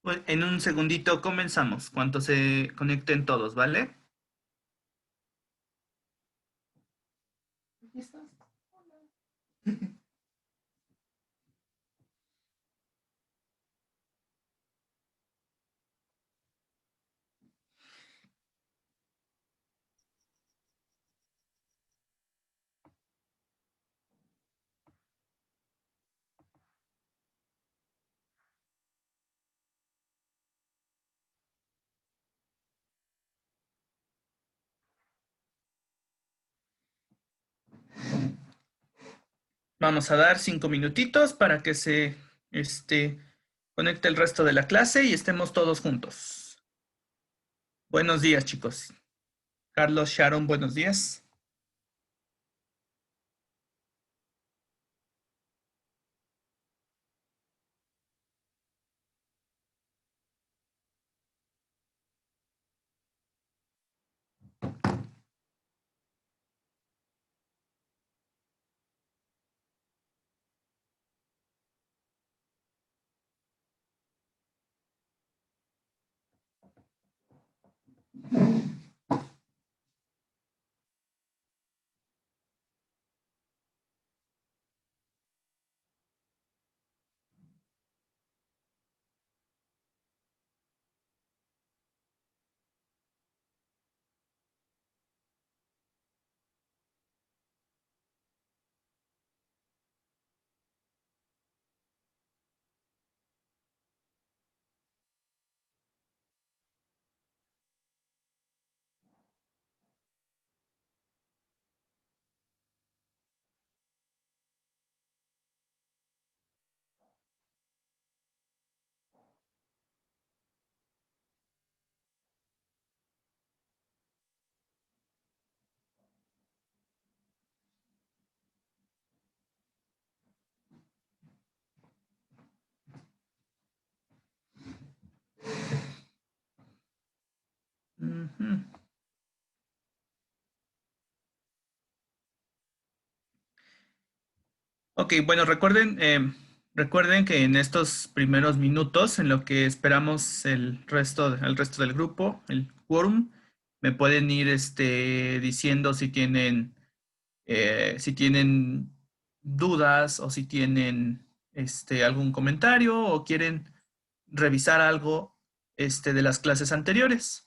Pues en un segundito comenzamos, cuando se conecten todos, ¿vale? Aquí estás. Vamos a dar 5 minutitos para que se conecte el resto de la clase y estemos todos juntos. Buenos días, chicos. Carlos, Sharon, buenos días. Ujú. Ok, bueno, recuerden que en estos primeros minutos, en lo que esperamos el resto del grupo, el quórum, me pueden ir diciendo si tienen dudas o si tienen algún comentario o quieren revisar algo de las clases anteriores.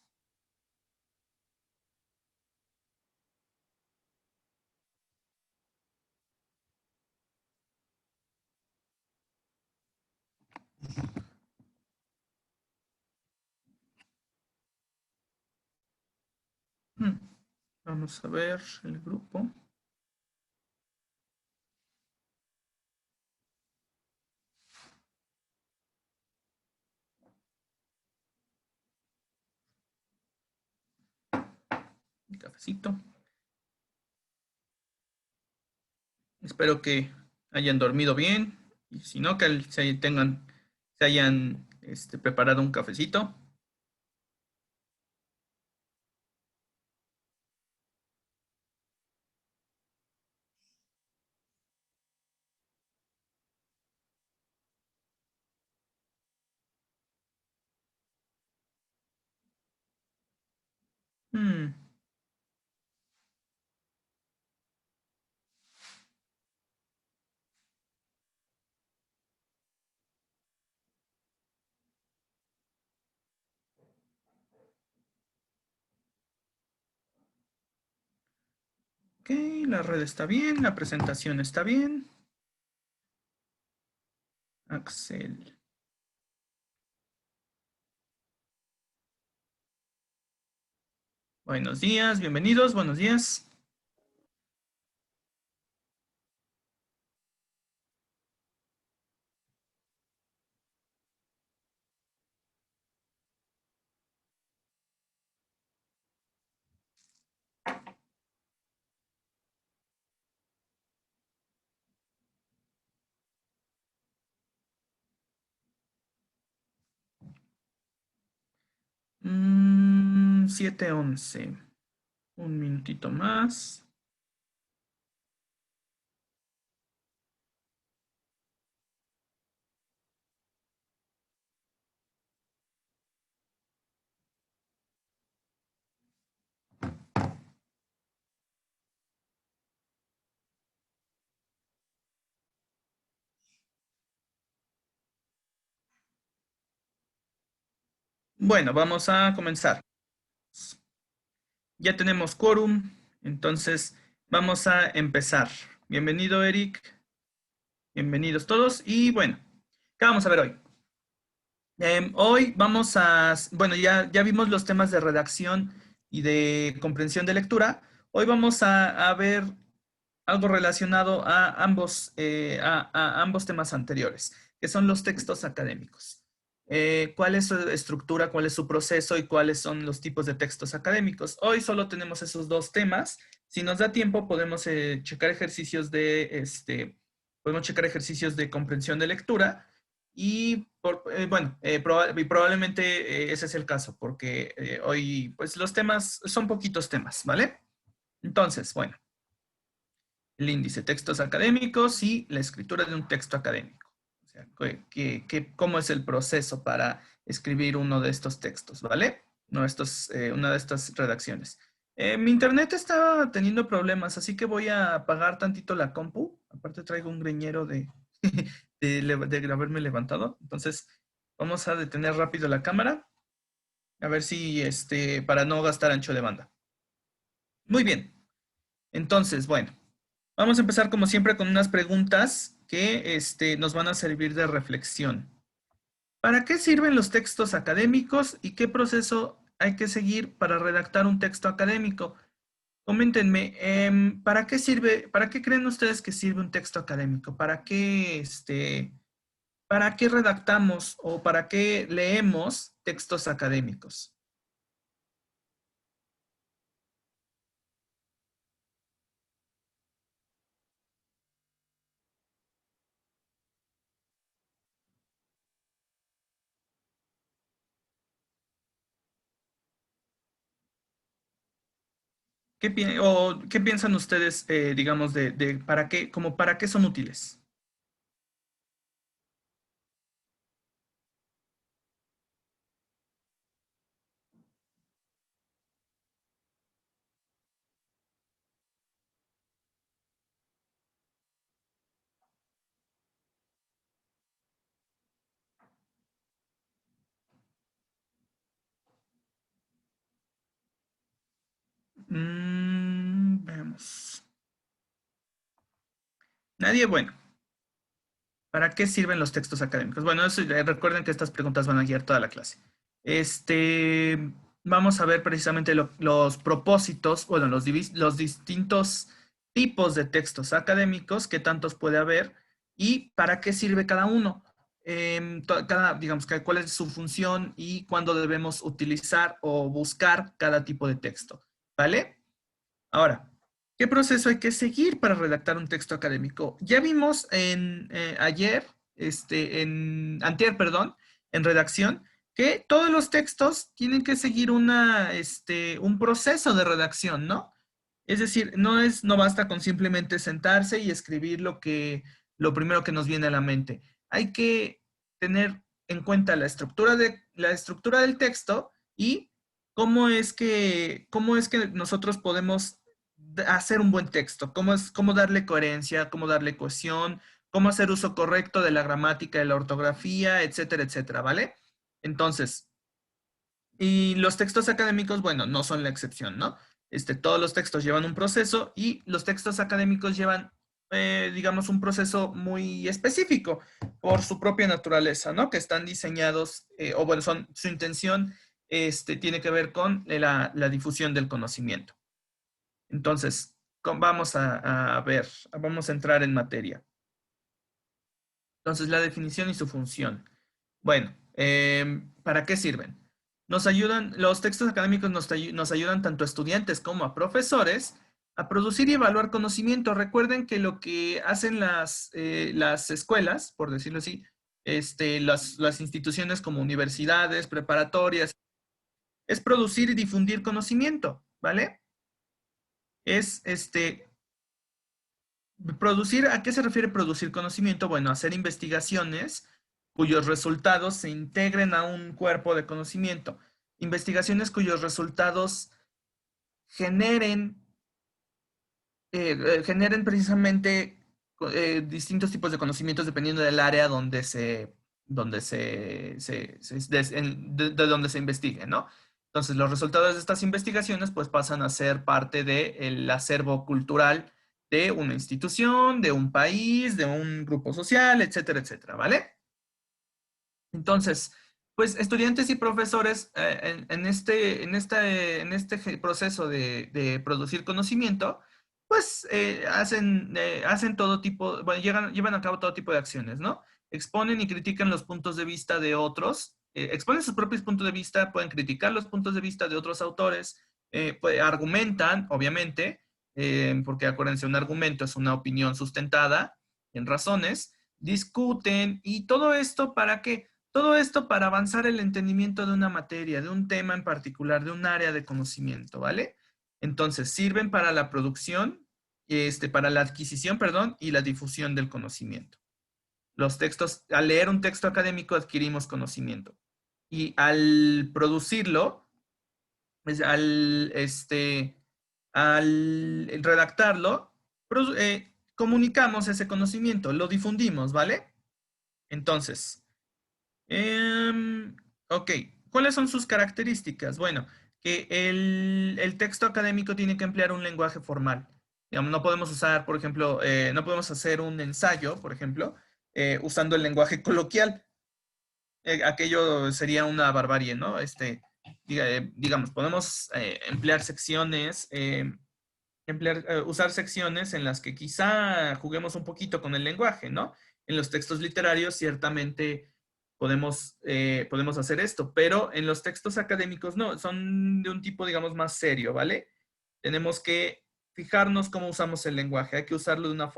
Hmm, Vamos a ver el grupo. Un cafecito. Espero que hayan dormido bien y si no, que se hayan preparado un cafecito. Hmm, ok, la red está bien, la presentación está bien. Axel. Buenos días, bienvenidos, buenos días. son 7:11. Un minutito más. Bueno, vamos a comenzar. Ya tenemos quórum, entonces vamos a empezar. Bienvenido, Eric. Bienvenidos todos. Y bueno, ¿qué vamos a ver hoy? Hoy vamos a, bueno, ya vimos los temas de redacción y de comprensión de lectura. Hoy vamos a ver algo relacionado a a ambos temas anteriores, que son los textos académicos. ¿Cuál es su estructura, cuál es su proceso y cuáles son los tipos de textos académicos? Hoy solo tenemos esos dos temas. Si nos da tiempo, podemos checar ejercicios podemos checar ejercicios de comprensión de lectura y, probablemente ese es el caso, porque hoy, pues los temas son poquitos temas, ¿vale? Entonces, bueno, el índice, textos académicos y la escritura de un texto académico. O sea, ¿cómo es el proceso para escribir uno de estos textos, ¿vale? Una de estas redacciones. Mi internet está teniendo problemas, así que voy a apagar tantito la compu. Aparte traigo un greñero de haberme levantado. Entonces, vamos a detener rápido la cámara. A ver si, para no gastar ancho de banda. Muy bien. Entonces, bueno. Vamos a empezar como siempre con unas preguntas que nos van a servir de reflexión. ¿Para qué sirven los textos académicos y qué proceso hay que seguir para redactar un texto académico? Coméntenme, para qué creen ustedes que sirve un texto académico? ¿Para qué redactamos o para qué leemos textos académicos? ¿Qué piensan ustedes, digamos, de para qué son útiles? Veamos. Nadie, bueno. ¿Para qué sirven los textos académicos? Bueno, recuerden que estas preguntas van a guiar toda la clase. Vamos a ver precisamente los propósitos, bueno, los distintos tipos de textos académicos, qué tantos puede haber y para qué sirve cada uno. Digamos, cuál es su función y cuándo debemos utilizar o buscar cada tipo de texto. ¿Vale? Ahora, ¿qué proceso hay que seguir para redactar un texto académico? Ya vimos antier, perdón, en redacción, que todos los textos tienen que seguir un proceso de redacción, ¿no? Es decir, no basta con simplemente sentarse y escribir lo primero que nos viene a la mente. Hay que tener en cuenta la estructura del texto y cómo es que nosotros podemos hacer un buen texto, cómo darle coherencia, cómo darle cohesión, cómo hacer uso correcto de la gramática, de la ortografía, etcétera, etcétera, ¿vale? Entonces, y los textos académicos, bueno, no son la excepción, ¿no? Todos los textos llevan un proceso y los textos académicos llevan, digamos, un proceso muy específico por su propia naturaleza, ¿no? Que están diseñados, o bueno, su intención, tiene que ver con la difusión del conocimiento. Entonces, vamos a ver, vamos a entrar en materia. Entonces, la definición y su función. Bueno, ¿para qué sirven? Los textos académicos nos ayudan tanto a estudiantes como a profesores a producir y evaluar conocimiento. Recuerden que lo que hacen las escuelas, por decirlo así, las instituciones como universidades, preparatorias, es producir y difundir conocimiento, ¿vale? Es producir, ¿a qué se refiere producir conocimiento? Bueno, hacer investigaciones cuyos resultados se integren a un cuerpo de conocimiento. Investigaciones cuyos resultados generen, generen precisamente distintos tipos de conocimientos dependiendo del área de donde se investigue, ¿no? Entonces, los resultados de estas investigaciones pues pasan a ser parte del acervo cultural de una institución, de un país, de un grupo social, etcétera, etcétera, ¿vale? Entonces, pues estudiantes y profesores en este proceso de producir conocimiento, pues hacen todo tipo, bueno, llevan a cabo todo tipo de acciones, ¿no? Exponen y critican los puntos de vista de otros, exponen sus propios puntos de vista, pueden criticar los puntos de vista de otros autores, pues, argumentan, obviamente, porque acuérdense, un argumento es una opinión sustentada en razones, discuten y todo esto para qué. Todo esto para avanzar el entendimiento de una materia, de un tema en particular, de un área de conocimiento, ¿vale? Entonces, sirven para la producción, para la adquisición, perdón, y la difusión del conocimiento. Los textos, al leer un texto académico adquirimos conocimiento. Y al producirlo, pues, al redactarlo, comunicamos ese conocimiento, lo difundimos, ¿vale? Entonces, ok, ¿cuáles son sus características? Bueno, que el texto académico tiene que emplear un lenguaje formal. Digamos, no podemos usar, por ejemplo, no podemos hacer un ensayo, por ejemplo, usando el lenguaje coloquial. Aquello sería una barbarie, ¿no? Digamos, podemos emplear secciones, usar secciones en las que quizá juguemos un poquito con el lenguaje, ¿no? En los textos literarios ciertamente podemos hacer esto, pero en los textos académicos no, son de un tipo, digamos, más serio, ¿vale? Tenemos que fijarnos cómo usamos el lenguaje, hay que usarlo de una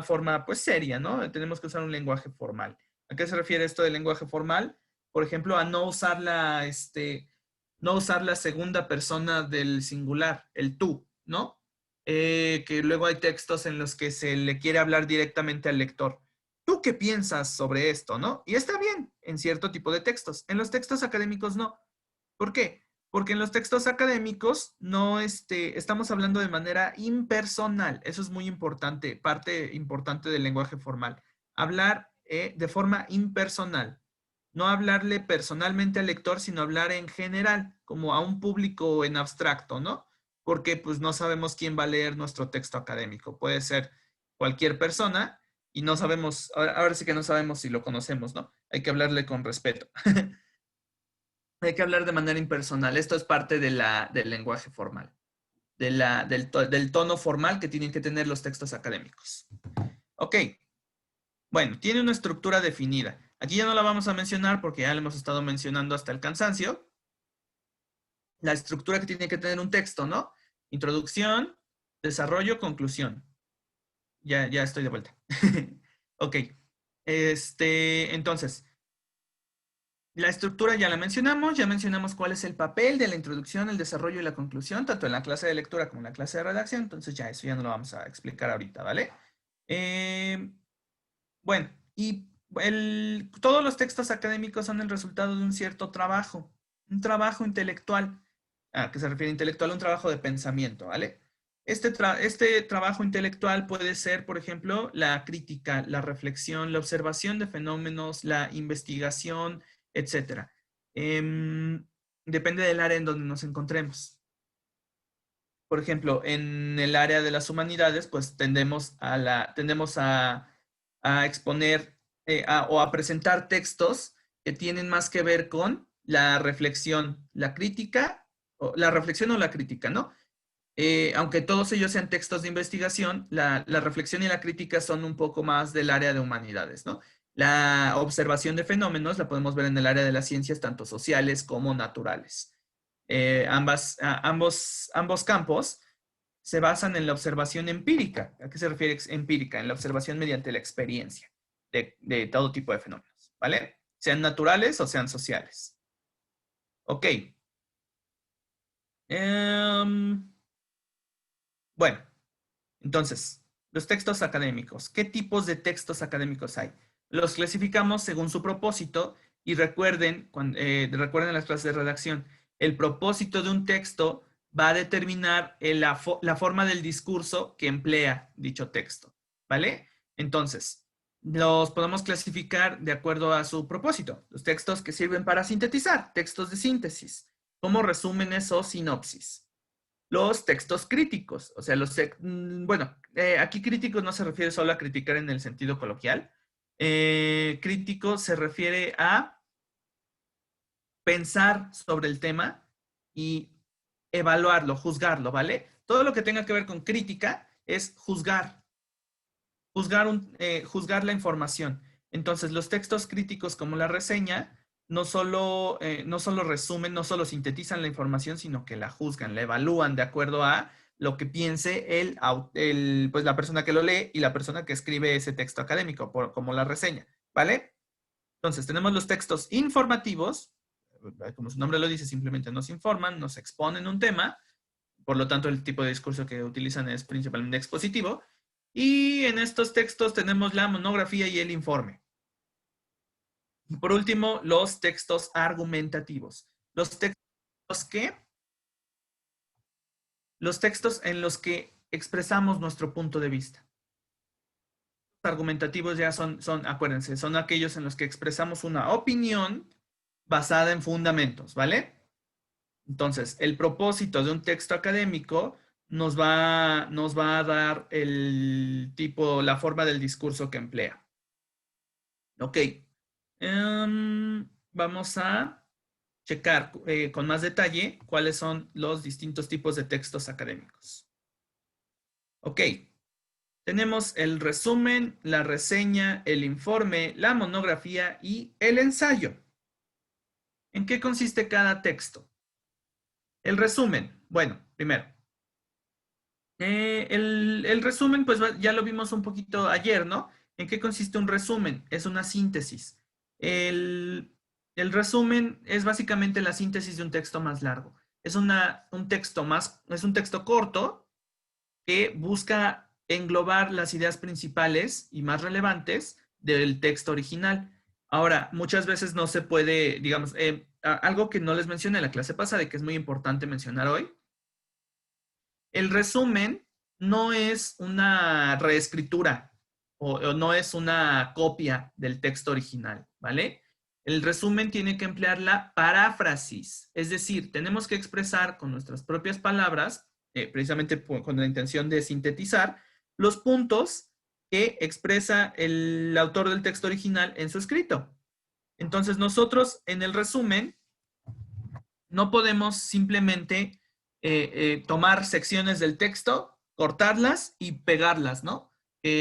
forma, pues, seria, ¿no? Tenemos que usar un lenguaje formal. ¿A qué se refiere esto del lenguaje formal? Por ejemplo, a no usar la segunda persona del singular, el tú, ¿no? Que luego hay textos en los que se le quiere hablar directamente al lector. ¿Tú qué piensas sobre esto, no? Y está bien en cierto tipo de textos. En los textos académicos no. ¿Por qué? Porque en los textos académicos no estamos hablando de manera impersonal. Eso es muy importante, parte importante del lenguaje formal. Hablar de forma impersonal. No hablarle personalmente al lector, sino hablar en general, como a un público en abstracto, ¿no? Porque pues no sabemos quién va a leer nuestro texto académico. Puede ser cualquier persona y no sabemos, ahora sí que no sabemos si lo conocemos, ¿no? Hay que hablarle con respeto. Hay que hablar de manera impersonal. Esto es parte del lenguaje formal, del tono formal que tienen que tener los textos académicos. Ok, bueno, tiene una estructura definida. Aquí ya no la vamos a mencionar porque ya la hemos estado mencionando hasta el cansancio. La estructura que tiene que tener un texto, ¿no? Introducción, desarrollo, conclusión. Ya estoy de vuelta. Ok. Entonces, la estructura ya ya mencionamos cuál es el papel de la introducción, el desarrollo y la conclusión, tanto en la clase de lectura como en la clase de redacción, entonces ya eso ya no lo vamos a explicar ahorita, ¿vale? Bueno, y todos los textos académicos son el resultado de un cierto trabajo, un trabajo intelectual. ¿A qué se refiere intelectual? Un trabajo de pensamiento, ¿vale? Este trabajo intelectual puede ser, por ejemplo, la crítica, la reflexión, la observación de fenómenos, la investigación, etcétera. Depende del área en donde nos encontremos. Por ejemplo, en el área de las humanidades, pues tendemos a exponer o a presentar textos que tienen más que ver con la reflexión, la crítica, o la reflexión o la crítica, ¿no? Aunque todos ellos sean textos de investigación, la reflexión y la crítica son un poco más del área de humanidades, ¿no? La observación de fenómenos la podemos ver en el área de las ciencias, tanto sociales como naturales. Ambos campos se basan en la observación empírica. ¿A qué se refiere empírica? En la observación mediante la experiencia de todo tipo de fenómenos, ¿vale? Sean naturales o sean sociales. Ok. Bueno, entonces, los textos académicos. ¿Qué tipos de textos académicos hay? Los clasificamos según su propósito y recuerden, recuerden las clases de redacción, el propósito de un texto va a determinar la forma del discurso que emplea dicho texto, ¿vale? Entonces, los podemos clasificar de acuerdo a su propósito. Los textos que sirven para sintetizar, textos de síntesis, como resúmenes o sinopsis. Los textos críticos, o sea, bueno, aquí críticos no se refiere solo a criticar en el sentido coloquial. Crítico se refiere a pensar sobre el tema y evaluarlo, juzgarlo, ¿vale? Todo lo que tenga que ver con crítica es juzgar la información. Entonces, los textos críticos como la reseña no solo resumen, no solo sintetizan la información, sino que la juzgan, la evalúan de acuerdo a lo que piense pues la persona que lo lee y la persona que escribe ese texto académico, como la reseña, ¿vale? Entonces, tenemos los textos informativos, como su nombre lo dice, simplemente nos informan, nos exponen un tema, por lo tanto, el tipo de discurso que utilizan es principalmente expositivo. Y en estos textos tenemos la monografía y el informe. Y por último, los textos argumentativos. Que, los textos en los que expresamos nuestro punto de vista. Los argumentativos ya acuérdense, son aquellos en los que expresamos una opinión basada en fundamentos, ¿vale? Entonces, el propósito de un texto académico nos va a dar la forma del discurso que emplea. Ok. Vamos a checar con más detalle cuáles son los distintos tipos de textos académicos. Ok. Tenemos el resumen, la reseña, el informe, la monografía y el ensayo. ¿En qué consiste cada texto? El resumen. Bueno, primero, el resumen, pues ya lo vimos un poquito ayer, ¿no? ¿En qué consiste un resumen? Es una síntesis. El resumen es básicamente la síntesis de un texto más largo. Es un texto corto que busca englobar las ideas principales y más relevantes del texto original. Ahora, muchas veces no se puede, digamos, algo que no les mencioné en la clase pasada y que es muy importante mencionar hoy. El resumen no es una reescritura o no es una copia del texto original, ¿vale? El resumen tiene que emplear la paráfrasis, es decir, tenemos que expresar con nuestras propias palabras, precisamente con la intención de sintetizar, los puntos que expresa el autor del texto original en su escrito. Entonces, nosotros en el resumen no podemos simplemente tomar secciones del texto, cortarlas y pegarlas, ¿no?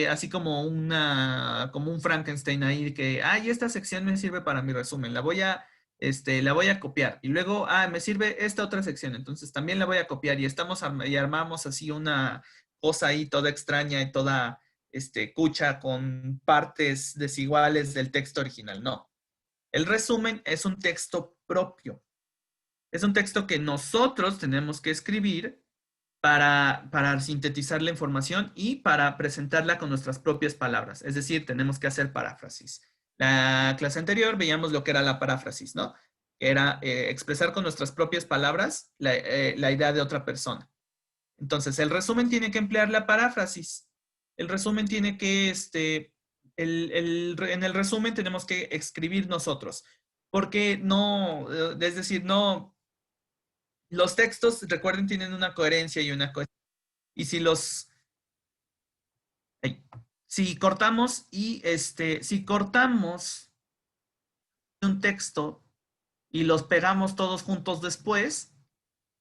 Así como un Frankenstein ahí que, ay, esta sección me sirve para mi resumen, la voy a copiar. Y luego, me sirve esta otra sección, entonces también la voy a copiar y armamos así una cosa ahí toda extraña y toda cucha con partes desiguales del texto original. No. El resumen es un texto propio. Es un texto que nosotros tenemos que escribir para sintetizar la información y para presentarla con nuestras propias palabras. Es decir, tenemos que hacer paráfrasis. La clase anterior veíamos lo que era la paráfrasis, ¿no? Que era expresar con nuestras propias palabras la idea de otra persona. Entonces, el resumen tiene que emplear la paráfrasis. El resumen tiene que, en el resumen tenemos que escribir nosotros. Porque no, es decir, no, los textos, recuerden, tienen una coherencia y una coherencia. Y ay, si cortamos un texto y los pegamos todos juntos después,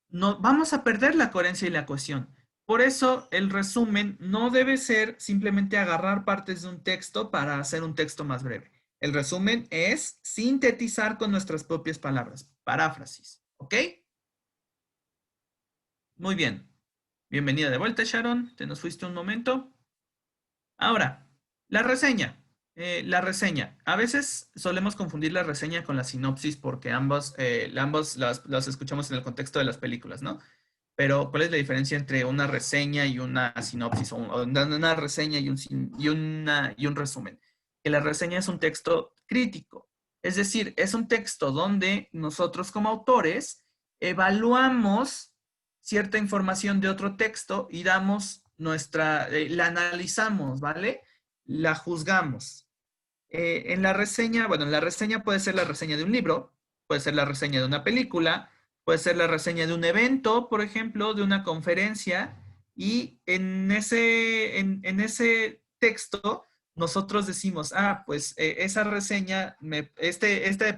no, vamos a perder la coherencia y la cohesión. Por eso, el resumen no debe ser simplemente agarrar partes de un texto para hacer un texto más breve. El resumen es sintetizar con nuestras propias palabras, paráfrasis, ¿ok? Muy bien. Bienvenida de vuelta, Sharon. Te nos fuiste un momento. Ahora, la reseña. La reseña. A veces solemos confundir la reseña con la sinopsis porque ambos las escuchamos en el contexto de las películas, ¿no? Pero, ¿cuál es la diferencia entre una reseña y una sinopsis? O una reseña y un resumen. Que la reseña es un texto crítico. Es decir, es un texto donde nosotros como autores evaluamos cierta información de otro texto y damos la analizamos, ¿vale? La juzgamos. En la reseña, bueno, la reseña puede ser la reseña de un libro, puede ser la reseña de una película, puede ser la reseña de un evento, por ejemplo, de una conferencia, y en ese texto nosotros decimos, pues esa reseña,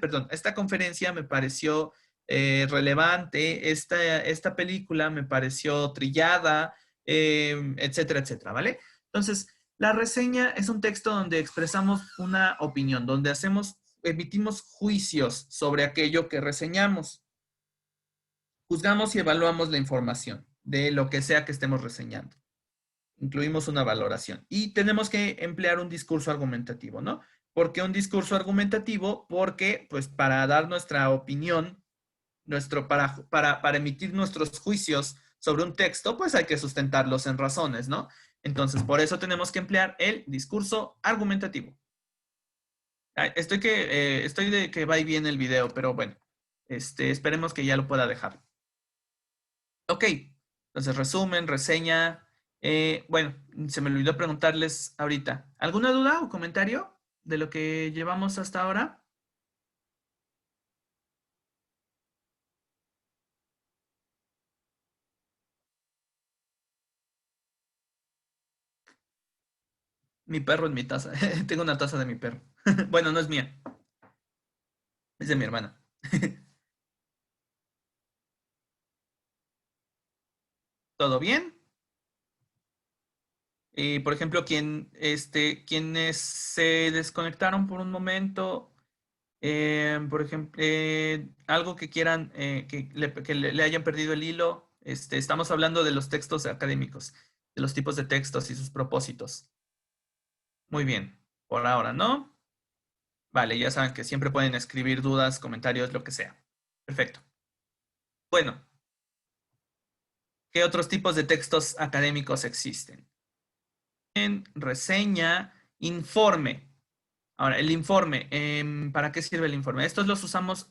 perdón, esta conferencia me pareció relevante, esta película me pareció trillada, etcétera, etcétera, ¿vale? Entonces, la reseña es un texto donde expresamos una opinión, donde emitimos juicios sobre aquello que reseñamos. Juzgamos y evaluamos la información de lo que sea que estemos reseñando. Incluimos una valoración. Y tenemos que emplear un discurso argumentativo, ¿no? ¿Por qué un discurso argumentativo? Porque, pues, para dar nuestra opinión, para emitir nuestros juicios sobre un texto, pues hay que sustentarlos en razones, ¿no? Entonces, por eso tenemos que emplear el discurso argumentativo. Estoy de que va y viene el video, pero bueno, esperemos que ya lo pueda dejar. Ok, entonces resumen, reseña. Bueno, se me olvidó preguntarles ahorita. ¿Alguna duda o comentario de lo que llevamos hasta ahora? Mi perro en mi taza. Tengo una taza de mi perro. Bueno, no es mía, es de mi hermana. ¿Todo bien? Por ejemplo, quienes se desconectaron por un momento, por ejemplo, algo que quieran, le hayan perdido el hilo. Estamos hablando de los textos académicos, de los tipos de textos y sus propósitos. Muy bien, por ahora, ¿no? Vale, ya saben que siempre pueden escribir dudas, comentarios, lo que sea. Perfecto. Bueno, ¿qué otros tipos de textos académicos existen? Reseña, informe. Ahora, el informe, ¿para qué sirve el informe? Los usamos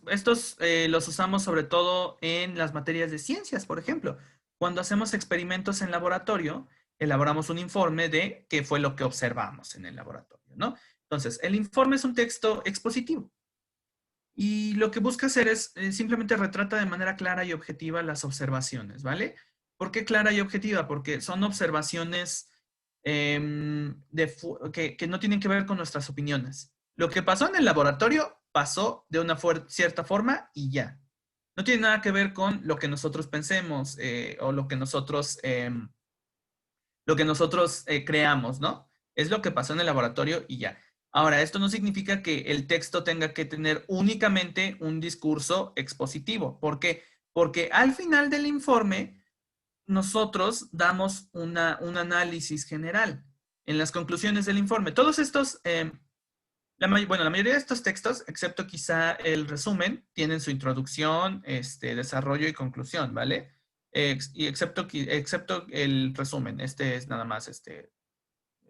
sobre todo en las materias de ciencias, por ejemplo. Cuando hacemos experimentos en laboratorio, elaboramos un informe de qué fue lo que observamos en el laboratorio, ¿no? Entonces, el informe es un texto expositivo y lo que busca hacer es simplemente retrata de manera clara y objetiva las observaciones, ¿vale? ¿Por qué clara y objetiva? Porque son observaciones que no tienen que ver con nuestras opiniones. Lo que pasó en el laboratorio pasó de una cierta forma y ya. No tiene nada que ver con lo que nosotros pensemos o lo que nosotros creamos, ¿no? Es lo que pasó en el laboratorio y ya. Ahora, esto no significa que el texto tenga que tener únicamente un discurso expositivo. ¿Por qué? Porque al final del informe nosotros damos un análisis general en las conclusiones del informe. Todos estos, bueno, la mayoría de estos textos, excepto quizá el resumen, tienen su introducción, desarrollo y conclusión, ¿vale? Y excepto el resumen, este es nada más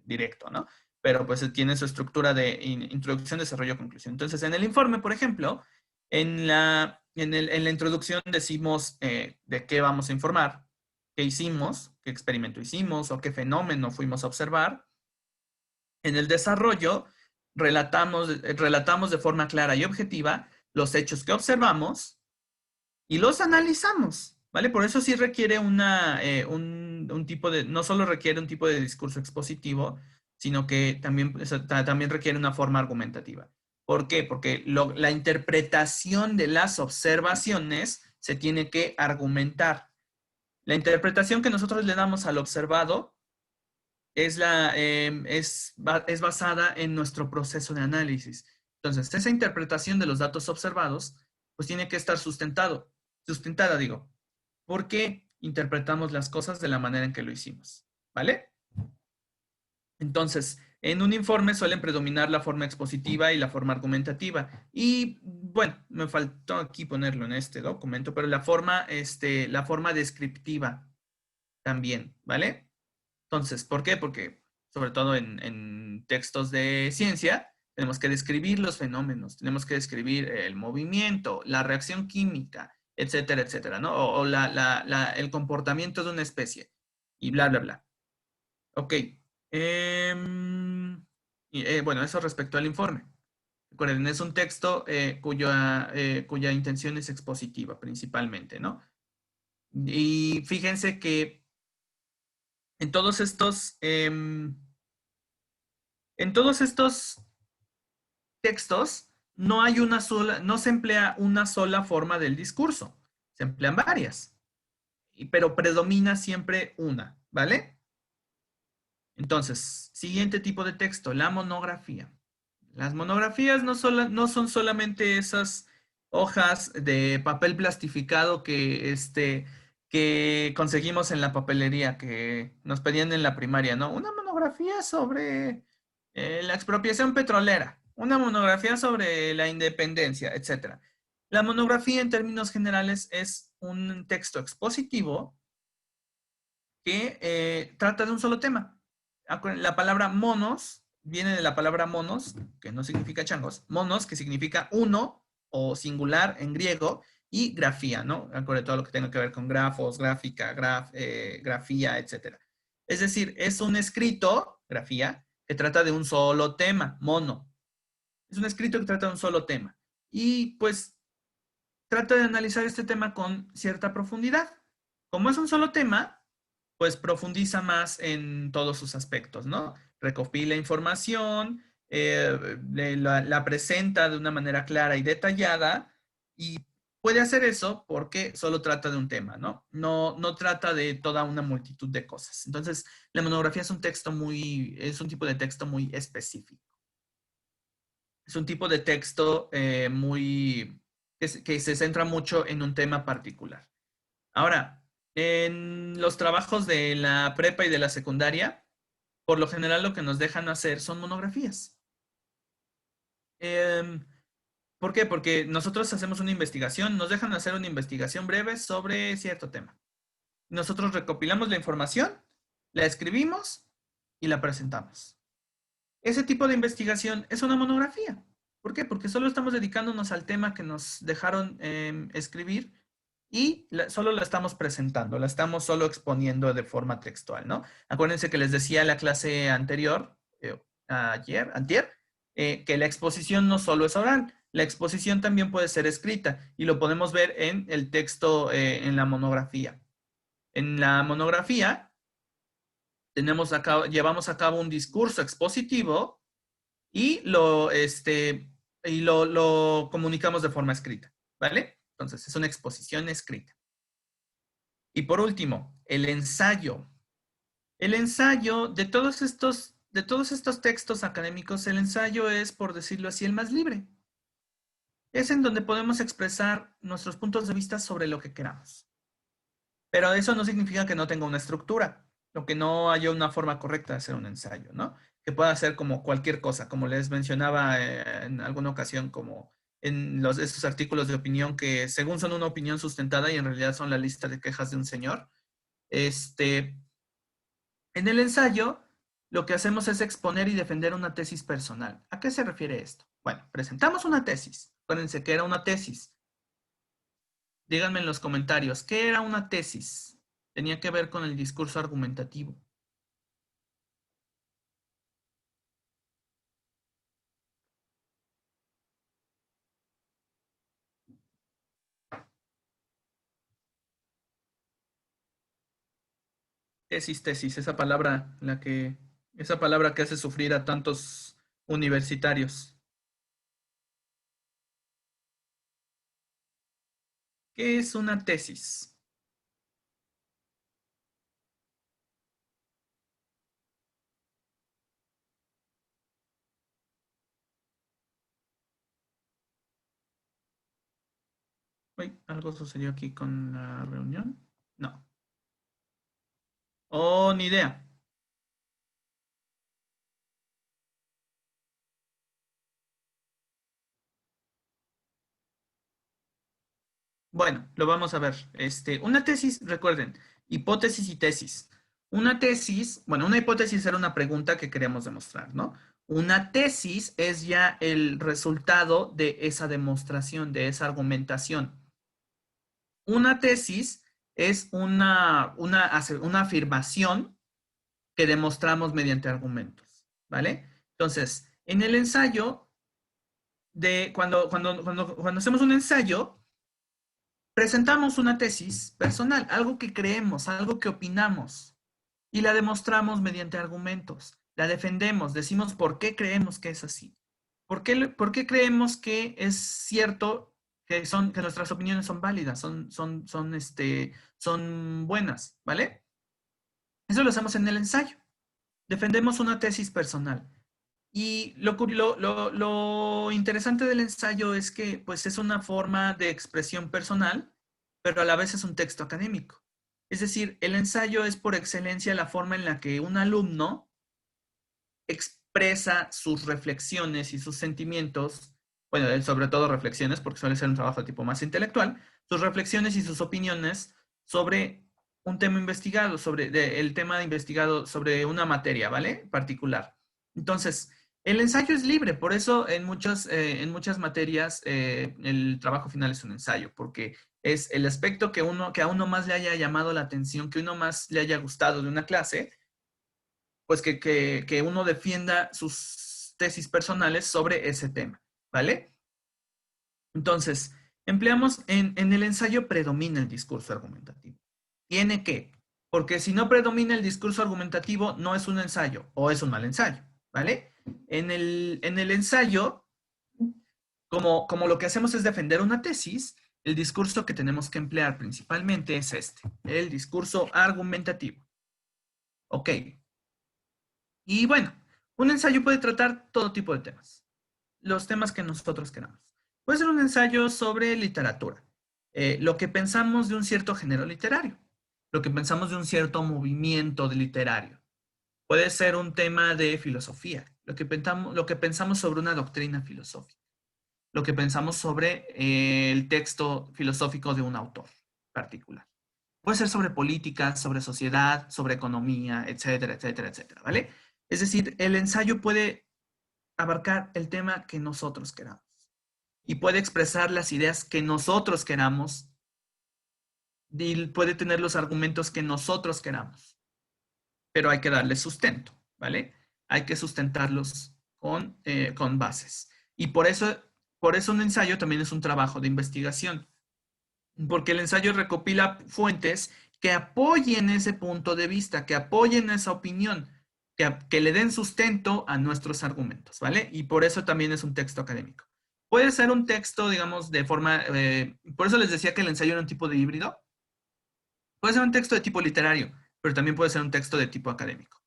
directo, ¿no? Pero pues tiene su estructura de introducción, desarrollo, conclusión. Entonces, en el informe, por ejemplo, en la introducción decimos de qué vamos a informar, qué hicimos, qué experimento hicimos o qué fenómeno fuimos a observar. En el desarrollo, relatamos de forma clara y objetiva los hechos que observamos y los analizamos, ¿vale? Por eso sí requiere un tipo de, no solo requiere un tipo de discurso expositivo, sino que también requiere una forma argumentativa. ¿Por qué? Porque la interpretación de las observaciones se tiene que argumentar. La interpretación que nosotros le damos al observado es basada en nuestro proceso de análisis. Entonces, esa interpretación de los datos observados, pues tiene que estar sustentada, digo, porque interpretamos las cosas de la manera en que lo hicimos, ¿vale? Entonces, En un informe suelen predominar la forma expositiva y la forma argumentativa. Y bueno, me faltó aquí ponerlo en este documento, pero la forma descriptiva también, ¿vale? Entonces, ¿por qué? Porque sobre todo en textos de ciencia, tenemos que describir los fenómenos, tenemos que describir el movimiento, la reacción química, etcétera, etcétera, ¿no? O el comportamiento de una especie y bla, bla, bla. Ok. Bueno, eso respecto al informe. Recuerden, es un texto cuya intención es expositiva principalmente, ¿no? Y fíjense que en todos estos, en todos estos textos no hay una sola, no se emplea una sola forma del discurso, se emplean varias, pero predomina siempre una, ¿vale? Entonces, siguiente tipo de texto, la monografía. Las monografías no son solamente esas hojas de papel plastificado que conseguimos en la papelería, que nos pedían en la primaria, ¿no? Una monografía sobre la expropiación petrolera, una monografía sobre la independencia, etcétera. La monografía, en términos generales, es un texto expositivo que trata de un solo tema. La palabra monos viene de la palabra monos, que no significa changos, monos, que significa uno o singular en griego, y grafía, ¿no? Acuérdense todo lo que tenga que ver con grafos, gráfica, grafía, etcétera. Es decir, es un escrito, grafía, que trata de un solo tema, mono. Es un escrito que trata de un solo tema. Y pues trata de analizar este tema con cierta profundidad. Como es un solo tema, pues profundiza más en todos sus aspectos, ¿no? Recopila información, la presenta de una manera clara y detallada y puede hacer eso porque solo trata de un tema, ¿no? No trata de toda una multitud de cosas. Entonces, la monografía es un tipo de texto muy específico. Es un tipo de texto que se centra mucho en un tema particular. Ahora, en los trabajos de la prepa y de la secundaria, por lo general lo que nos dejan hacer son monografías. Em, ¿Por qué? Porque nosotros hacemos una investigación, nos dejan hacer una investigación breve sobre cierto tema. Nosotros recopilamos la información, la escribimos y la presentamos. Ese tipo de investigación es una monografía. ¿Por qué? Porque solo estamos dedicándonos al tema que nos dejaron escribir y solo la estamos presentando, la estamos solo exponiendo de forma textual, ¿no? Acuérdense que les decía la clase anterior, antier, que la exposición no solo es oral, la exposición también puede ser escrita y lo podemos ver en el texto, en la monografía. En la monografía llevamos a cabo un discurso expositivo y lo comunicamos de forma escrita, ¿vale? Entonces, es una exposición escrita. Y por último, el ensayo. El ensayo de todos estos textos académicos, el ensayo es, por decirlo así, el más libre. Es en donde podemos expresar nuestros puntos de vista sobre lo que queramos. Pero eso no significa que no tenga una estructura, o que no haya una forma correcta de hacer un ensayo, ¿no? Que pueda ser como cualquier cosa, como les mencionaba en alguna ocasión, como en esos artículos de opinión que según son una opinión sustentada y en realidad son la lista de quejas de un señor. Este, en el ensayo, lo que hacemos es exponer y defender una tesis personal. ¿A qué se refiere esto? Bueno, presentamos una tesis. Acuérdense que era una tesis. Díganme en los comentarios, ¿qué era una tesis? Tenía que ver con el discurso argumentativo. Tesis, esa palabra que hace sufrir a tantos universitarios. ¿Qué es una tesis? Uy, ¿algo sucedió aquí con la reunión? No. Oh, ni idea. Bueno, lo vamos a ver. Una tesis, recuerden, hipótesis y tesis. Una tesis, bueno, una hipótesis era una pregunta que queríamos demostrar, ¿no? Una tesis es ya el resultado de esa demostración, de esa argumentación. Una tesis es una afirmación que demostramos mediante argumentos, ¿vale? Entonces, en el ensayo, cuando hacemos un ensayo, presentamos una tesis personal, algo que creemos, algo que opinamos, y la demostramos mediante argumentos. La defendemos, decimos por qué creemos que es así. ¿Por qué creemos que es cierto que nuestras opiniones son válidas, son buenas, ¿vale? Eso lo hacemos en el ensayo. Defendemos una tesis personal. Y lo interesante del ensayo es que pues, es una forma de expresión personal, pero a la vez es un texto académico. Es decir, el ensayo es por excelencia la forma en la que un alumno expresa sus reflexiones y sus sentimientos, bueno, él sobre todo reflexiones, porque suele ser un trabajo de tipo más intelectual, sus reflexiones y sus opiniones sobre un tema investigado, el tema investigado sobre una materia, ¿vale? Particular. Entonces, el ensayo es libre, por eso en muchas materias el trabajo final es un ensayo, porque es el aspecto que a uno más le haya llamado la atención, que uno más le haya gustado de una clase, pues que uno defienda sus tesis personales sobre ese tema, ¿vale? Entonces, en el ensayo predomina el discurso argumentativo. Tiene que, porque si no predomina el discurso argumentativo, no es un ensayo o es un mal ensayo, ¿vale? En el ensayo, como lo que hacemos es defender una tesis, el discurso que tenemos que emplear principalmente es el discurso argumentativo. Ok. Y bueno, un ensayo puede tratar todo tipo de temas, los temas que nosotros queramos. Puede ser un ensayo sobre literatura, lo que pensamos de un cierto género literario, lo que pensamos de un cierto movimiento de literario. Puede ser un tema de filosofía, lo que pensamos sobre una doctrina filosófica, lo que pensamos sobre el texto filosófico de un autor particular. Puede ser sobre política, sobre sociedad, sobre economía, etcétera, etcétera, etcétera, ¿vale? Es decir, el ensayo puede abarcar el tema que nosotros queramos y puede expresar las ideas que nosotros queramos y puede tener los argumentos que nosotros queramos, pero hay que darle sustento, ¿vale? Hay que sustentarlos con bases. Y por eso un ensayo también es un trabajo de investigación, porque el ensayo recopila fuentes que apoyen ese punto de vista, que apoyen esa opinión, que le den sustento a nuestros argumentos, ¿vale? Y por eso también es un texto académico. Puede ser un texto, digamos, por eso les decía que el ensayo era un tipo de híbrido. Puede ser un texto de tipo literario, pero también puede ser un texto de tipo académico.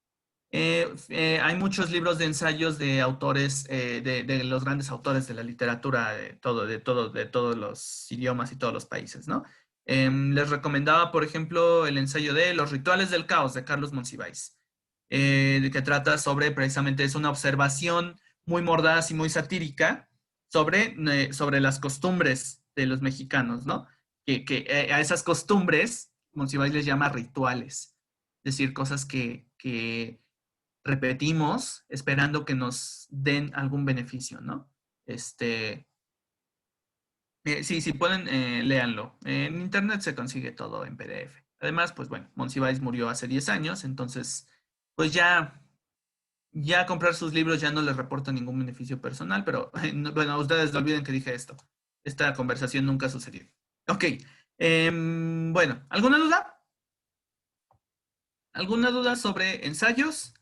Hay muchos libros de ensayos de autores, de los grandes autores de la literatura, de todos los idiomas y todos los países, ¿no? Les recomendaba, por ejemplo, el ensayo de Los rituales del caos de Carlos Monsiváis, que trata sobre, precisamente, es una observación muy mordaz y muy satírica sobre las costumbres de los mexicanos, ¿no? Que a esas costumbres, Monsiváis les llama rituales, es decir, cosas que repetimos esperando que nos den algún beneficio, ¿no? Sí, pueden, léanlo. En internet se consigue todo en PDF. Además, pues bueno, Monsiváis murió hace 10 años, entonces, pues ya comprar sus libros ya no les reporta ningún beneficio personal, pero bueno, ustedes no olviden que dije esto. Esta conversación nunca sucedió. Ok, bueno, ¿alguna duda? ¿Alguna duda sobre ensayos?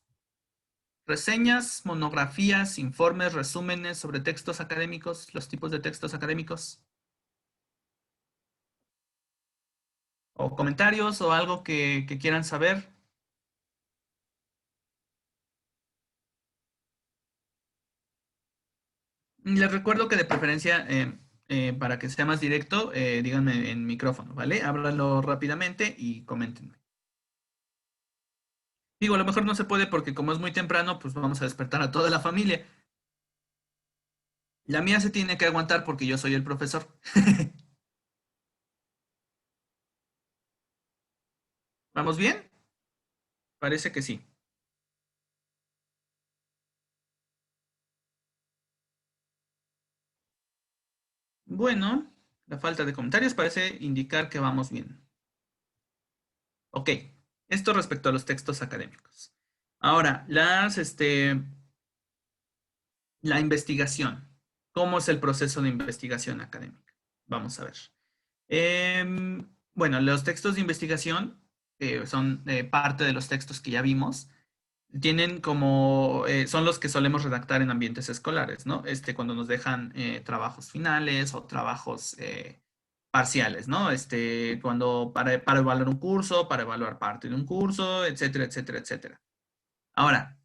Reseñas, monografías, informes, resúmenes sobre textos académicos, los tipos de textos académicos, o comentarios o algo que quieran saber. Les recuerdo que de preferencia, para que sea más directo, díganme en micrófono, ¿vale? Háblanlo rápidamente y coméntenme. Digo, a lo mejor no se puede porque como es muy temprano, pues vamos a despertar a toda la familia. La mía se tiene que aguantar porque yo soy el profesor. ¿Vamos bien? Parece que sí. Bueno, la falta de comentarios parece indicar que vamos bien. Ok, esto respecto a los textos académicos. Ahora, la investigación. ¿Cómo es el proceso de investigación académica? Vamos a ver. Bueno, los textos de investigación, son parte de los textos que ya vimos, tienen como, son los que solemos redactar en ambientes escolares, ¿no? Cuando nos dejan trabajos finales o trabajos parciales, ¿no? Cuando para evaluar un curso, para evaluar parte de un curso, etcétera, etcétera, etcétera. Ahora,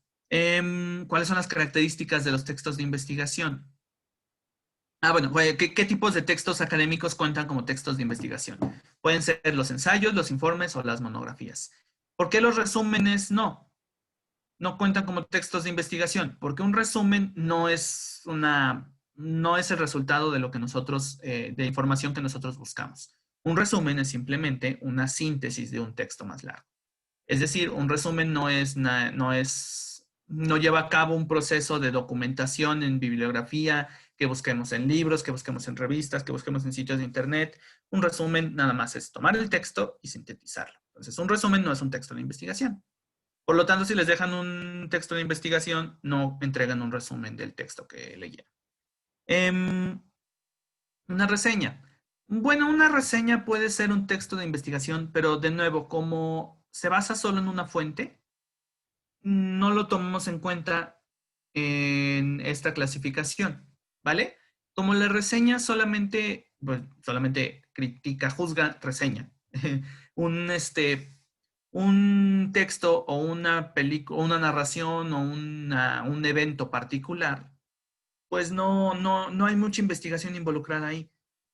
¿cuáles son las características de los textos de investigación? Bueno, ¿qué tipos de textos académicos cuentan como textos de investigación? Pueden ser los ensayos, los informes o las monografías. ¿Por qué los resúmenes no cuentan como textos de investigación? Porque un resumen no es el resultado de lo que nosotros, de información que nosotros buscamos. Un resumen es simplemente una síntesis de un texto más largo. Es decir, un resumen no lleva a cabo un proceso de documentación en bibliografía, que busquemos en libros, que busquemos en revistas, que busquemos en sitios de internet. Un resumen nada más es tomar el texto y sintetizarlo. Entonces, un resumen no es un texto de investigación. Por lo tanto, si les dejan un texto de investigación, no entregan un resumen del texto que leyeron. Em, una reseña. Bueno, una reseña puede ser un texto de investigación, pero de nuevo, como se basa solo en una fuente, no lo tomamos en cuenta en esta clasificación, ¿vale? Como la reseña solamente, pues, solamente critica, juzga, reseña. Un, un texto o una película, una narración o un evento particular, pues no hay mucha investigación involucrada ahí,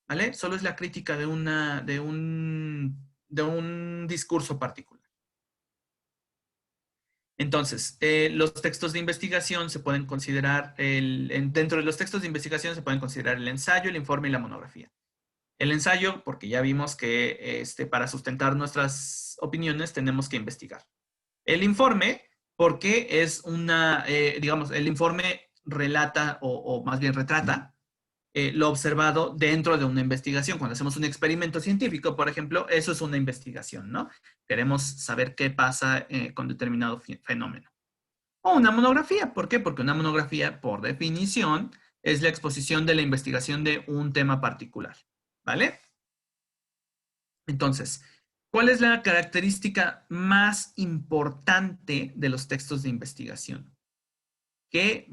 ¿vale? Solo es la crítica de un discurso particular. Entonces, los textos de investigación se pueden considerar, dentro de los textos de investigación se pueden considerar el ensayo, el informe y la monografía. El ensayo, porque ya vimos que para sustentar nuestras opiniones tenemos que investigar. El informe, porque es digamos, el informe relata o más bien retrata lo observado dentro de una investigación. Cuando hacemos un experimento científico, por ejemplo, eso es una investigación, ¿no? Queremos saber qué pasa con determinado fenómeno. O una monografía. ¿Por qué? Porque una monografía, por definición, es la exposición de la investigación de un tema particular. ¿Vale? Entonces, ¿cuál es la característica más importante de los textos de investigación? Que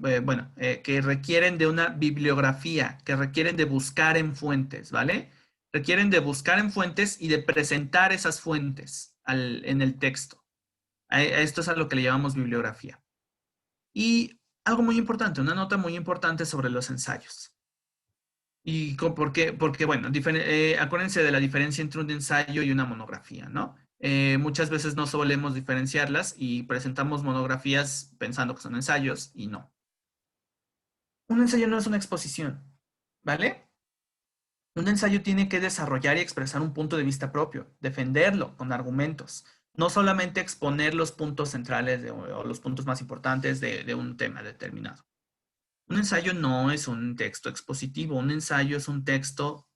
requieren de una bibliografía, que requieren de buscar en fuentes, ¿vale? Requieren de buscar en fuentes y de presentar esas fuentes en el texto. Esto es a lo que le llamamos bibliografía. Y algo muy importante, una nota muy importante sobre los ensayos. ¿Y por qué? Porque, bueno, acuérdense de la diferencia entre un ensayo y una monografía, ¿no? Muchas veces no solemos diferenciarlas y presentamos monografías pensando que son ensayos y no. Un ensayo no es una exposición, ¿vale? Un ensayo tiene que desarrollar y expresar un punto de vista propio, defenderlo con argumentos, no solamente exponer los puntos centrales o los puntos más importantes de un tema determinado. Un ensayo no es un texto expositivo, un ensayo es un texto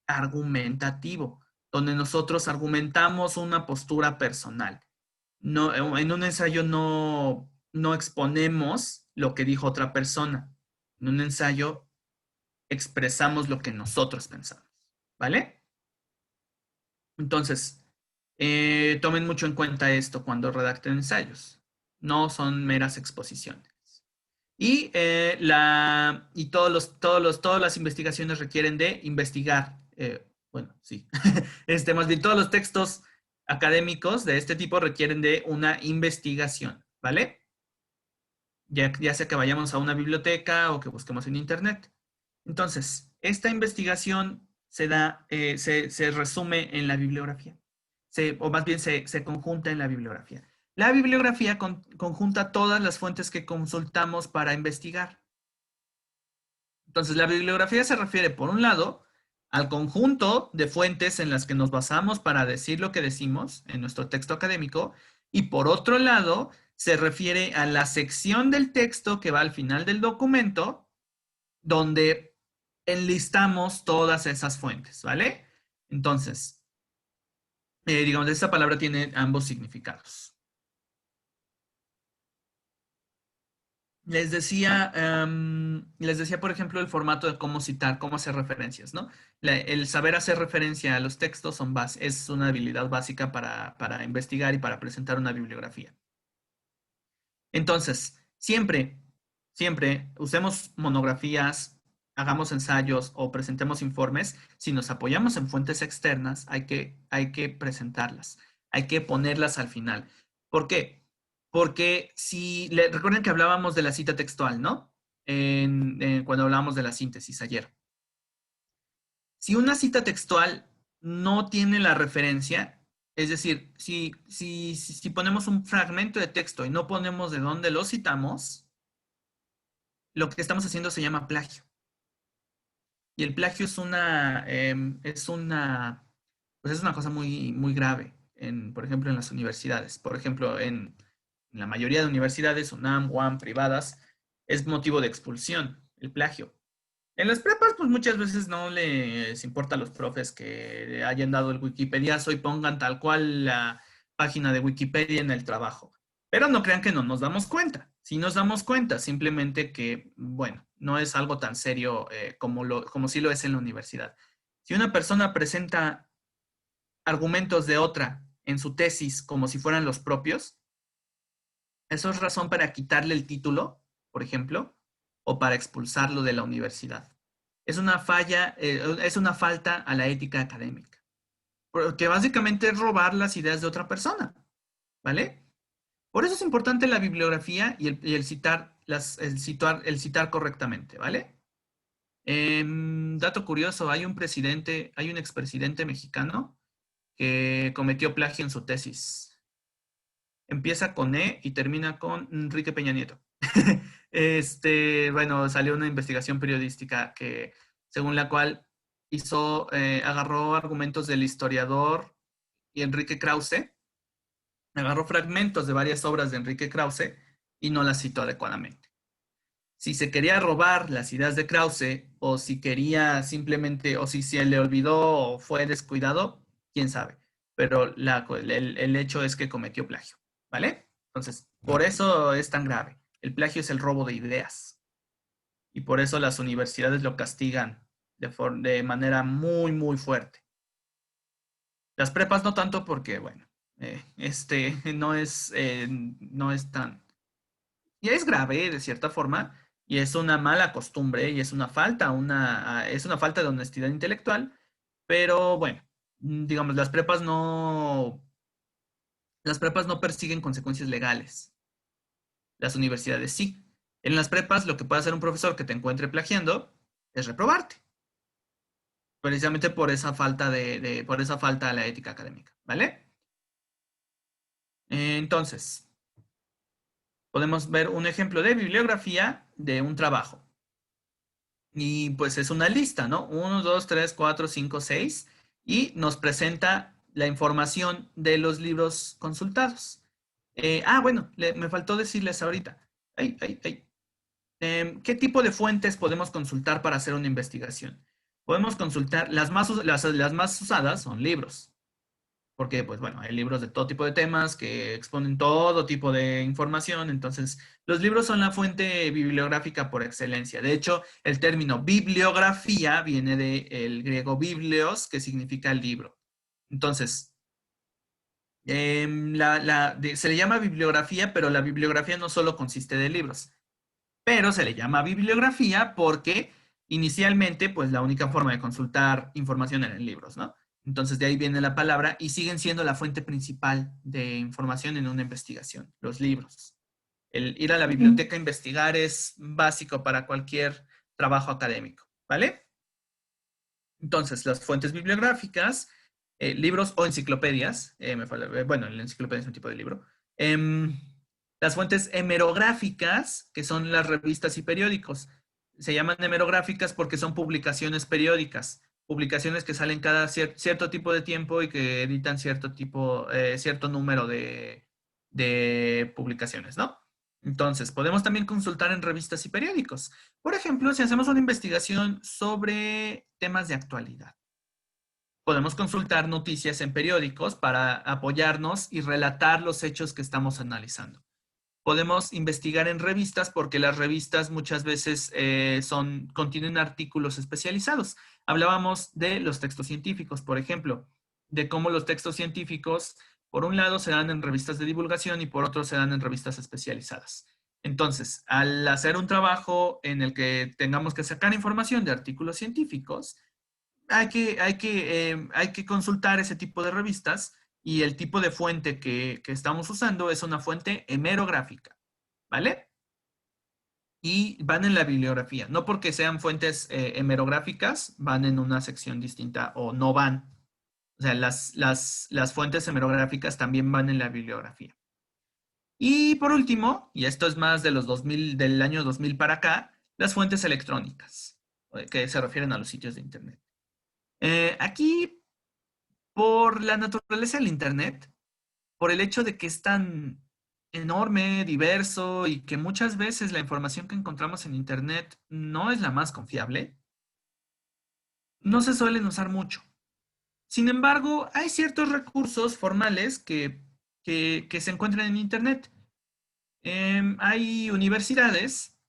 argumentativo, donde nosotros argumentamos una postura personal. No, en un ensayo no exponemos lo que dijo otra persona. En un ensayo expresamos lo que nosotros pensamos, ¿vale? Entonces, tomen mucho en cuenta esto cuando redacten ensayos. No son meras exposiciones. Y todas las investigaciones requieren de investigar. Bueno, sí. Más bien, todos los textos académicos de este tipo requieren de una investigación, ¿vale? Ya sea que vayamos a una biblioteca o que busquemos en internet. Entonces, esta investigación se resume en la bibliografía, o más bien se conjunta en la bibliografía. La bibliografía conjunta todas las fuentes que consultamos para investigar. Entonces, la bibliografía se refiere, por un lado, al conjunto de fuentes en las que nos basamos para decir lo que decimos en nuestro texto académico, y por otro lado, se refiere a la sección del texto que va al final del documento, donde enlistamos todas esas fuentes, ¿vale? Entonces, digamos, esta palabra tiene ambos significados. Les decía, por ejemplo, el formato de cómo citar, cómo hacer referencias, ¿no? El saber hacer referencia a los textos es una habilidad básica para investigar y para presentar una bibliografía. Entonces, siempre usemos monografías, hagamos ensayos o presentemos informes. Si nos apoyamos en fuentes externas, hay que presentarlas, hay que ponerlas al final. ¿Por qué? Porque recuerden que hablábamos de la cita textual, ¿no? Cuando hablábamos de la síntesis ayer. Si una cita textual no tiene la referencia, es decir, si ponemos un fragmento de texto y no ponemos de dónde lo citamos, lo que estamos haciendo se llama plagio. Y el plagio pues es una cosa muy, muy grave, por ejemplo, en las universidades. Por ejemplo, en la mayoría de universidades, UNAM, UAM, privadas, es motivo de expulsión, el plagio. En las prepas, pues muchas veces no les importa a los profes que hayan dado el Wikipediazo y pongan tal cual la página de Wikipedia en el trabajo. Pero no crean que no nos damos cuenta. Sí nos damos cuenta, simplemente que, bueno, no es algo tan serio como sí lo es en la universidad. Si una persona presenta argumentos de otra en su tesis como si fueran los propios, eso es razón para quitarle el título, por ejemplo, o para expulsarlo de la universidad. Es una es una falta a la ética académica, porque básicamente es robar las ideas de otra persona, ¿vale? Por eso es importante la bibliografía y el citar correctamente, ¿vale? Dato curioso, hay un expresidente mexicano que cometió plagio en su tesis. Empieza con E y termina con Enrique Peña Nieto. Bueno, salió una investigación periodística según la cual agarró argumentos del historiador Enrique Krause, agarró fragmentos de varias obras de Enrique Krause y no las citó adecuadamente. Si se quería robar las ideas de Krause, o si quería simplemente, o si se le olvidó o fue descuidado, quién sabe. Pero el hecho es que cometió plagio, ¿vale? Entonces, por eso es tan grave. El plagio es el robo de ideas. Y por eso las universidades lo castigan de manera muy, muy fuerte. Las prepas no tanto porque, bueno, no es tan... Ya es grave de cierta forma y es una mala costumbre y es una falta de honestidad intelectual, pero bueno, digamos, las prepas no persiguen consecuencias legales. Las universidades sí. En las prepas lo que puede hacer un profesor que te encuentre plagiando es reprobarte, precisamente por esa por esa falta a la ética académica, ¿vale? Entonces, podemos ver un ejemplo de bibliografía de un trabajo. Y pues es una lista, ¿no? 1, 2, 3, 4, 5, 6. Y nos presenta la información de los libros consultados. Bueno, me faltó decirles ahorita. ¿Qué tipo de fuentes podemos consultar para hacer una investigación? Podemos consultar, las más usadas son libros. Porque, pues bueno, hay libros de todo tipo de temas que exponen todo tipo de información. Entonces, los libros son la fuente bibliográfica por excelencia. De hecho, el término bibliografía viene del griego biblios, que significa libro. Entonces, se le llama bibliografía, pero la bibliografía no solo consiste de libros, pero se le llama bibliografía porque inicialmente, pues la única forma de consultar información era en libros, ¿no? Entonces de ahí viene la palabra y siguen siendo la fuente principal de información en una investigación, los libros. El ir a la biblioteca a investigar es básico para cualquier trabajo académico, ¿vale? Entonces, las fuentes bibliográficas, libros o enciclopedias, bueno, la enciclopedia es un tipo de libro. Las fuentes hemerográficas, que son las revistas y periódicos. Se llaman hemerográficas porque son publicaciones periódicas. publicaciones que salen cada cierto tipo de tiempo y que editan cierto número de publicaciones, ¿no? Entonces, podemos también consultar en revistas y periódicos. Por ejemplo, si hacemos una investigación sobre temas de actualidad, podemos consultar noticias en periódicos para apoyarnos y relatar los hechos que estamos analizando. Podemos investigar en revistas porque las revistas muchas veces contienen artículos especializados. Hablábamos de los textos científicos, por ejemplo, de cómo los textos científicos, por un lado, se dan en revistas de divulgación y por otro se dan en revistas especializadas. Entonces, al hacer un trabajo en el que tengamos que sacar información de artículos científicos, hay que consultar ese tipo de revistas y el tipo de fuente que estamos usando es una fuente hemerográfica, ¿vale? Y van en la bibliografía. No porque sean fuentes hemerográficas, van en una sección distinta o no van. O sea, las fuentes hemerográficas también van en la bibliografía. Y por último, y esto es más de los 2000, del año 2000 para acá, las fuentes electrónicas, que se refieren a los sitios de Internet. Aquí, por la naturaleza del Internet, por el hecho de que es tan enorme, diverso y que muchas veces la información que encontramos en Internet no es la más confiable, no se suelen usar mucho. Sin embargo, hay ciertos recursos formales que se encuentran en Internet. Hay universidades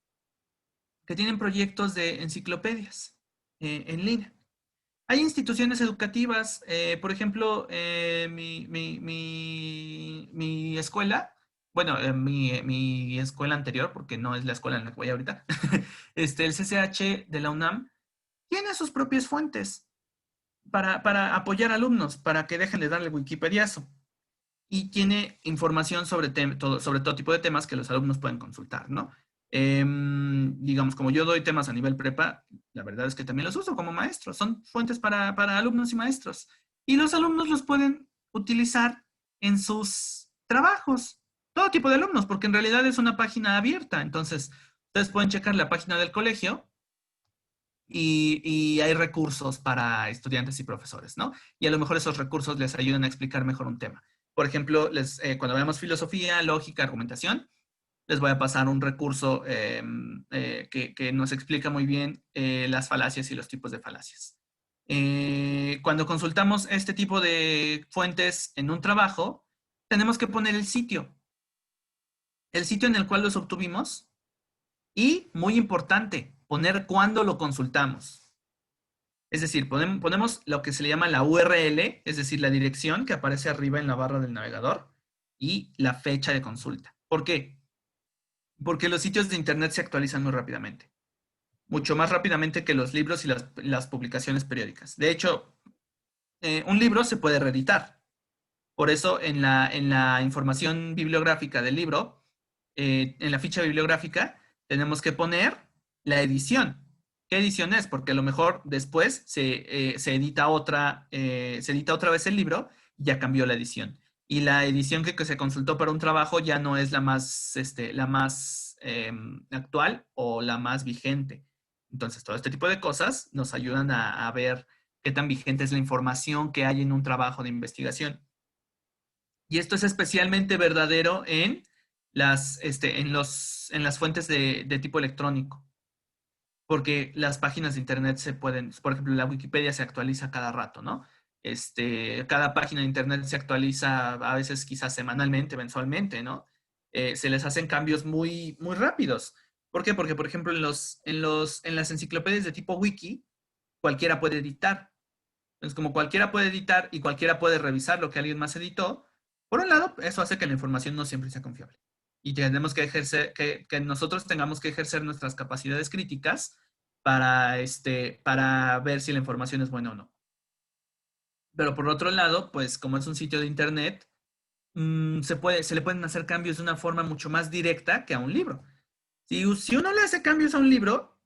que tienen proyectos de enciclopedias en línea. Hay instituciones educativas, por ejemplo, mi escuela, bueno, mi escuela anterior, porque no es la escuela en la que voy ahorita, el CCH de la UNAM, tiene sus propias fuentes para apoyar alumnos, para que dejen de darle wikipediazo. Y tiene información sobre todo tipo de temas que los alumnos pueden consultar, ¿no? Digamos, como yo doy temas a nivel prepa, la verdad es que también los uso como maestro. Son fuentes para alumnos y maestros. Y los alumnos los pueden utilizar en sus trabajos. Todo tipo de alumnos, porque en realidad es una página abierta. Entonces, ustedes pueden checar la página del colegio y hay recursos para estudiantes y profesores, ¿no? Y a lo mejor esos recursos les ayudan a explicar mejor un tema. Por ejemplo, cuando veamos filosofía, lógica, argumentación, les voy a pasar un recurso que nos explica muy bien las falacias y los tipos de falacias. Cuando consultamos este tipo de fuentes en un trabajo, tenemos que poner el sitio en el cual los obtuvimos y, muy importante, poner cuándo lo consultamos. Es decir, ponemos lo que se le llama la URL, es decir, la dirección que aparece arriba en la barra del navegador y la fecha de consulta. ¿Por qué? Porque los sitios de Internet se actualizan muy rápidamente, mucho más rápidamente que los libros y las publicaciones periódicas. De hecho, un libro se puede reeditar. Por eso, en la información bibliográfica del libro, en la ficha bibliográfica, tenemos que poner la edición. ¿Qué edición es? Porque a lo mejor después se edita se edita otra vez el libro y ya cambió la edición. Y la edición que se consultó para un trabajo ya no es la más actual o la más vigente. Entonces, todo este tipo de cosas nos ayudan a ver qué tan vigente es la información que hay en un trabajo de investigación. Y esto es especialmente verdadero en en las fuentes de tipo electrónico, porque las páginas de Internet por ejemplo, la Wikipedia se actualiza cada rato, ¿no? Cada página de Internet se actualiza a veces quizás semanalmente, mensualmente, ¿no? Se les hacen cambios muy, muy rápidos. ¿Por qué? Porque, por ejemplo, en las enciclopedias de tipo wiki, cualquiera puede editar. Entonces, como cualquiera puede editar y cualquiera puede revisar lo que alguien más editó, por un lado, eso hace que la información no siempre sea confiable. Y tenemos que que nosotros tengamos que ejercer nuestras capacidades críticas para ver si la información es buena o no. Pero por otro lado, pues como es un sitio de Internet, se le pueden hacer cambios de una forma mucho más directa que a un libro. Si uno le hace cambios a un libro,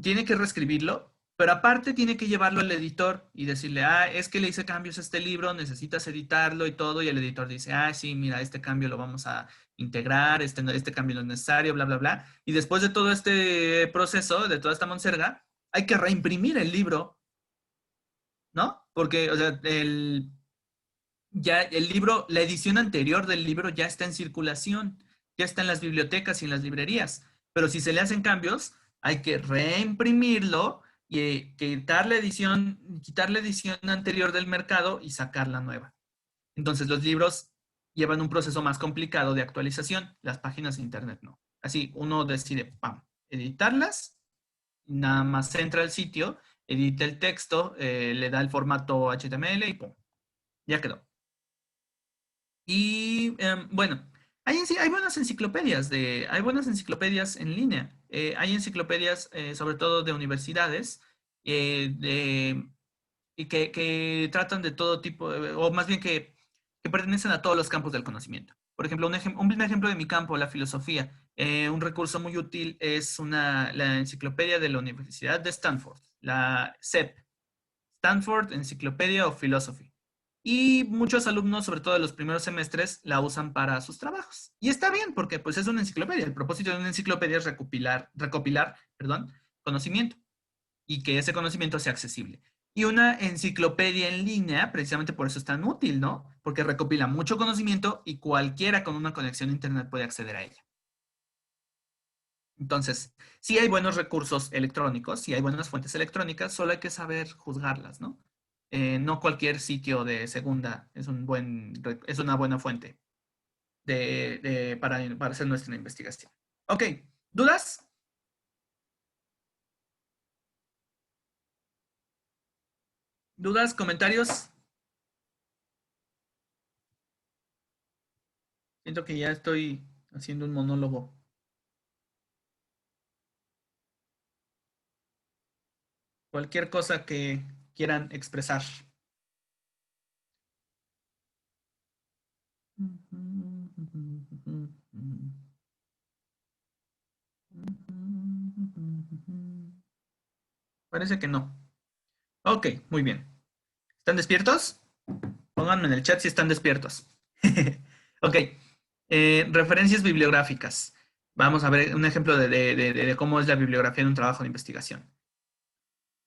tiene que reescribirlo, pero aparte tiene que llevarlo al editor y decirle, es que le hice cambios a este libro, necesitas editarlo y todo, y el editor dice, sí, mira, este cambio lo vamos a integrar, este cambio no es necesario, bla, bla, bla. Y después de todo este proceso, de toda esta monserga, hay que reimprimir el libro Porque, o sea, ya el libro, la edición anterior del libro ya está en circulación, ya está en las bibliotecas y en las librerías. Pero si se le hacen cambios, hay que reimprimirlo y quitar la edición anterior del mercado y sacar la nueva. Entonces, los libros llevan un proceso más complicado de actualización, las páginas de internet no. Así, uno decide, pam, editarlas, nada más entra al sitio, edita el texto, le da el formato HTML y pum, ya quedó. Y bueno, hay buenas enciclopedias en línea. Hay enciclopedias sobre todo de universidades y que tratan de todo tipo, o más bien que pertenecen a todos los campos del conocimiento. Por ejemplo, un ejemplo de mi campo, la filosofía. Un recurso muy útil es la enciclopedia de la Universidad de Stanford, la SEP, Stanford Encyclopedia of Philosophy. Y muchos alumnos, sobre todo de los primeros semestres, la usan para sus trabajos. Y está bien, porque pues es una enciclopedia. El propósito de una enciclopedia es recopilar, perdón, conocimiento y que ese conocimiento sea accesible. Y una enciclopedia en línea, precisamente por eso es tan útil, ¿no? Porque recopila mucho conocimiento y cualquiera con una conexión a Internet puede acceder a ella. Entonces, sí hay buenos recursos electrónicos, sí hay buenas fuentes electrónicas, solo hay que saber juzgarlas, ¿no? No cualquier sitio de segunda es una buena fuente para hacer nuestra investigación. Ok, ¿dudas? ¿Dudas? ¿Comentarios? Siento que ya estoy haciendo un monólogo. Cualquier cosa que quieran expresar. Parece que no. Ok, muy bien. ¿Están despiertos? Pónganme en el chat si están despiertos. Ok. Referencias bibliográficas. Vamos a ver un ejemplo de cómo es la bibliografía en un trabajo de investigación.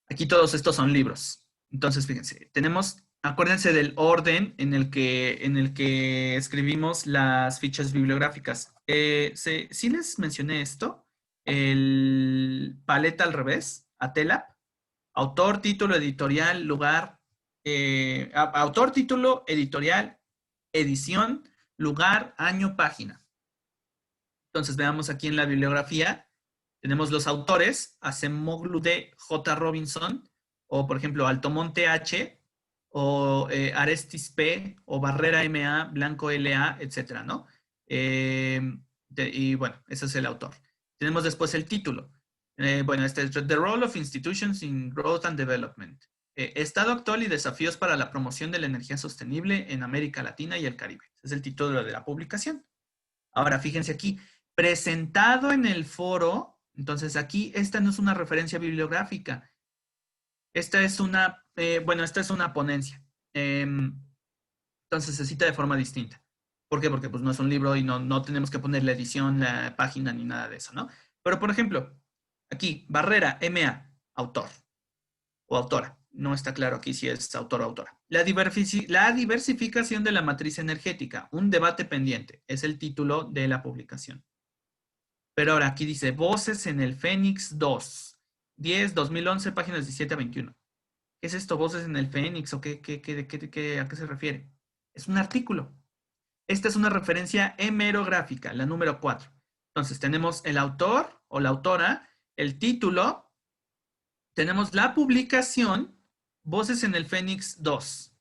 Aquí todos estos son libros. Entonces, fíjense, acuérdense del orden en el que escribimos las fichas bibliográficas. Sí les mencioné esto, el paleta al revés, ATELAP, autor, título, editorial, lugar, autor, título, editorial, edición, lugar, año, página. Entonces, veamos aquí en la bibliografía, tenemos los autores, Acemoglu D. J. Robinson, o por ejemplo, Altomonte H., o Arestis P., o Barrera M.A., Blanco L.A., etcétera, ¿no? Y bueno, ese es el autor. Tenemos después el título. Bueno, este es The Role of Institutions in Growth and Development. Estado actual y desafíos para la promoción de la energía sostenible en América Latina y el Caribe. Ese es el título de la publicación. Ahora, fíjense aquí, presentado en el foro, entonces aquí esta no es una referencia bibliográfica, esta es una ponencia. Entonces se cita de forma distinta. ¿Por qué? Porque pues no es un libro y no tenemos que poner la edición, la página ni nada de eso, ¿no? Pero por ejemplo, aquí, Barrera, M.A., autor o autora. No está claro aquí si es autor o autora. La diversificación de la matriz energética, un debate pendiente, es el título de la publicación. Pero ahora aquí dice Voces en el Fénix 2, 2011, páginas 17 a 21. ¿Qué es esto, Voces en el Fénix? ¿O a qué se refiere? Es un artículo. Esta es una referencia hemerográfica, la número 4. Entonces tenemos el autor o la autora, el título, tenemos la publicación, Voces en el Fénix 2.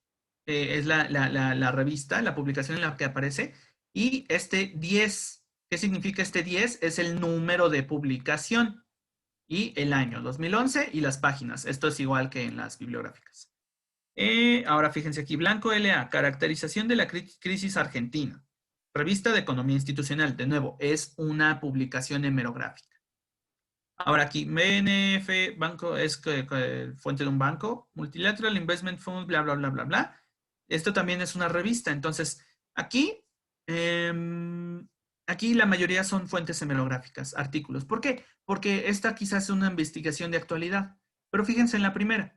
Es la revista, la publicación en la que aparece. Y este 10, ¿qué significa este 10? Es el número de publicación y el año, 2011 y las páginas. Esto es igual que en las bibliográficas. Ahora fíjense aquí, Blanco L.A., caracterización de la crisis argentina. Revista de Economía Institucional, de nuevo, es una publicación hemerográfica. Ahora aquí, BNF, banco, es fuente de un banco, Multilateral Investment Fund, bla, bla, bla, bla, bla. Esto también es una revista. Entonces, aquí la mayoría son fuentes hemerográficas, artículos. ¿Por qué? Porque esta quizás es una investigación de actualidad. Pero fíjense en la primera.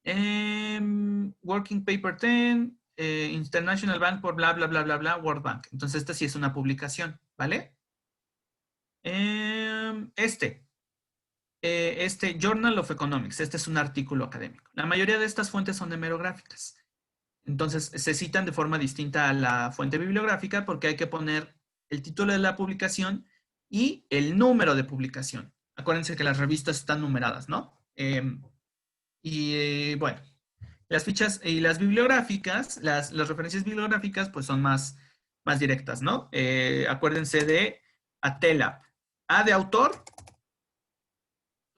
Working Paper 10, International Bank por bla, bla, bla, bla, bla, World Bank. Entonces, esta sí es una publicación, ¿vale? Este Journal of Economics, este es un artículo académico. La mayoría de estas fuentes son hemerográficas. Entonces, se citan de forma distinta a la fuente bibliográfica porque hay que poner el título de la publicación y el número de publicación. Acuérdense que las revistas están numeradas, ¿no? Bueno, las fichas y las bibliográficas, las referencias bibliográficas, pues son más directas, ¿no? Acuérdense de ATELAB. A de autor,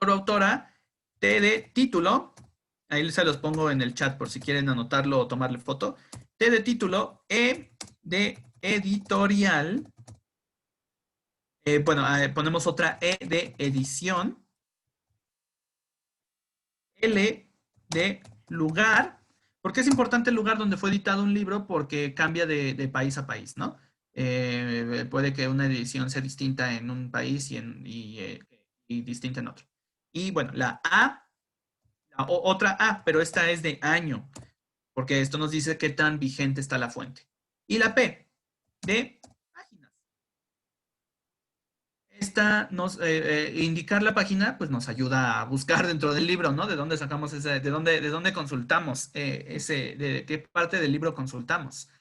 o autora, T de título, ahí se los pongo en el chat por si quieren anotarlo o tomarle foto. T de título, E de editorial, ponemos otra E de edición, L de lugar. ¿Por qué es importante el lugar donde fue editado un libro? Porque cambia de país a país, ¿no? Puede que una edición sea distinta en un país y distinta en otro. Y bueno, la A, otra A, pero esta es de año, porque esto nos dice qué tan vigente está la fuente. Y la P, de páginas. Indicar la página, pues nos ayuda a buscar dentro del libro, ¿no? De dónde sacamos de dónde consultamos de qué parte del libro consultamos.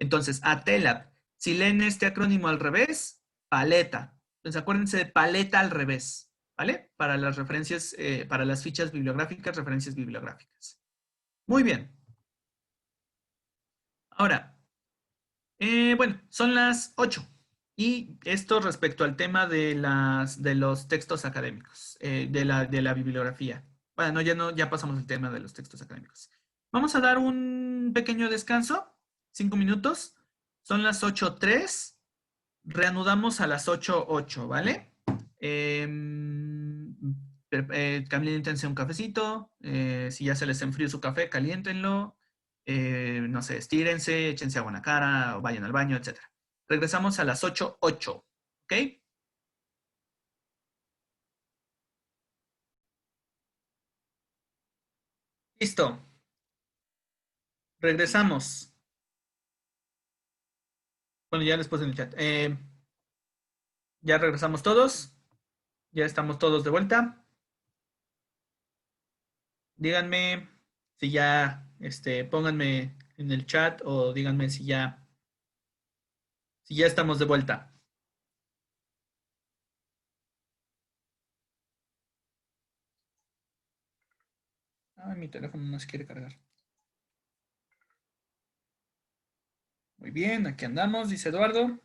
Entonces, ATELAB, si leen este acrónimo al revés, paleta. Entonces, acuérdense de paleta al revés, ¿vale? Para las referencias, para las fichas bibliográficas, referencias bibliográficas. Muy bien. Ahora, bueno, son las 8. Y esto respecto al tema de los textos académicos, de la bibliografía. Bueno, ya pasamos el tema de los textos académicos. Vamos a dar un pequeño descanso, 5 minutos. Son las 8:03. Reanudamos a las 8:08, ¿vale? Caliéntense un cafecito. Si ya se les enfrió su café, caliéntenlo. No sé, estírense, échense agua en la cara, o vayan al baño, etcétera. Regresamos a las 8:08, ¿ok? Listo, regresamos. Bueno, ya les puse en el chat. Ya regresamos todos. Ya estamos todos de vuelta. Díganme si ya, pónganme en el chat o díganme si ya estamos de vuelta. Ay, mi teléfono no se quiere cargar. Muy bien, aquí andamos, dice Eduardo.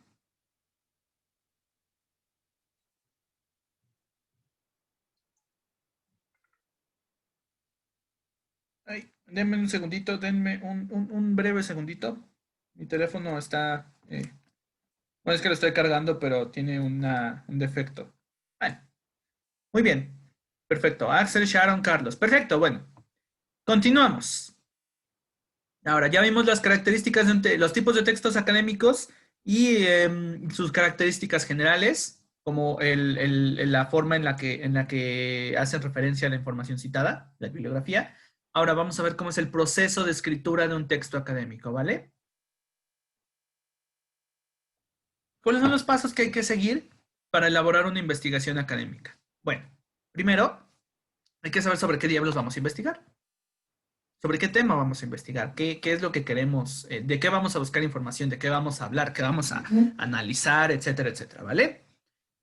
Ay, denme un segundito, denme un breve segundito. Mi teléfono está... bueno, es que lo estoy cargando, pero tiene un defecto. Bueno, muy bien. Perfecto. Axel, Sharon, Carlos. Perfecto, bueno. Continuamos. Ahora, ya vimos las características de los tipos de textos académicos y sus características generales, como la forma en la que hacen referencia a la información citada, la bibliografía. Ahora vamos a ver cómo es el proceso de escritura de un texto académico, ¿vale? ¿Cuáles son los pasos que hay que seguir para elaborar una investigación académica? Bueno, primero, hay que saber sobre qué diablos vamos a investigar. ¿Sobre qué tema vamos a investigar? ¿Qué es lo que queremos? ¿De qué vamos a buscar información? ¿De qué vamos a hablar? ¿Qué vamos a analizar? Etcétera, etcétera, ¿vale?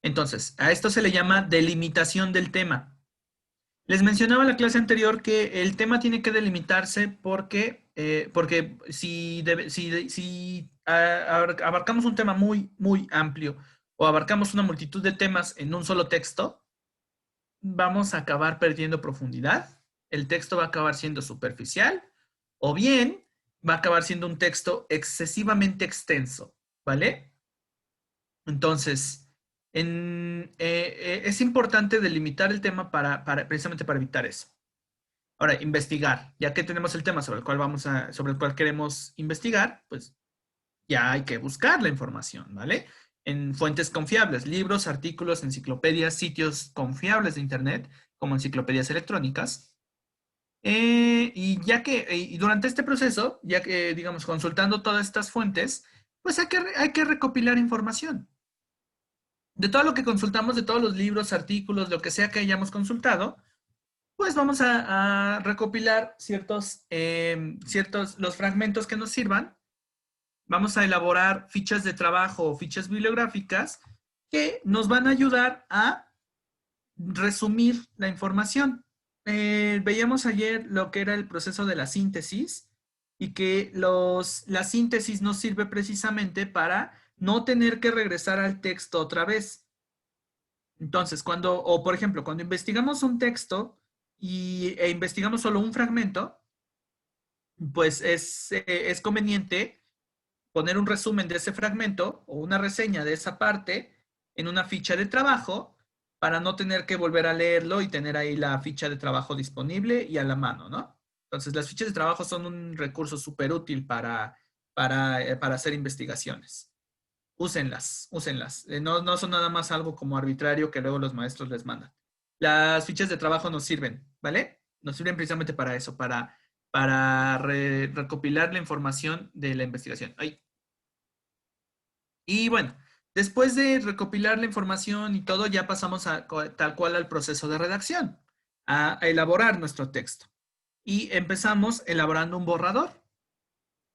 Entonces, a esto se le llama delimitación del tema. Les mencionaba en la clase anterior que el tema tiene que delimitarse porque si abarcamos un tema muy, muy amplio o abarcamos una multitud de temas en un solo texto, vamos a acabar perdiendo profundidad, el texto va a acabar siendo superficial o bien va a acabar siendo un texto excesivamente extenso, ¿vale? Entonces, es importante delimitar el tema precisamente para evitar eso. Ahora, investigar. Ya que tenemos el tema sobre el cual queremos investigar, pues ya hay que buscar la información, ¿vale? En fuentes confiables, libros, artículos, enciclopedias, sitios confiables de Internet, como enciclopedias electrónicas. Y durante este proceso, ya que, digamos, consultando todas estas fuentes, pues hay que recopilar información. De todo lo que consultamos, de todos los libros, artículos, lo que sea que hayamos consultado, pues vamos a recopilar los fragmentos que nos sirvan. Vamos a elaborar fichas de trabajo o fichas bibliográficas que nos van a ayudar a resumir la información. Veíamos ayer lo que era el proceso de la síntesis y que la síntesis nos sirve precisamente para no tener que regresar al texto otra vez. Entonces, por ejemplo, cuando investigamos un texto e investigamos solo un fragmento, pues es conveniente poner un resumen de ese fragmento o una reseña de esa parte en una ficha de trabajo para no tener que volver a leerlo y tener ahí la ficha de trabajo disponible y a la mano, ¿no? Entonces, las fichas de trabajo son un recurso súper útil para hacer investigaciones. Úsenlas, úsenlas. No son nada más algo como arbitrario que luego los maestros les mandan. Las fichas de trabajo nos sirven, ¿vale? Nos sirven precisamente para eso, para recopilar la información de la investigación. Ay. Y bueno, después de recopilar la información y todo, ya pasamos tal cual al proceso de redacción, a elaborar nuestro texto. Y empezamos elaborando un borrador.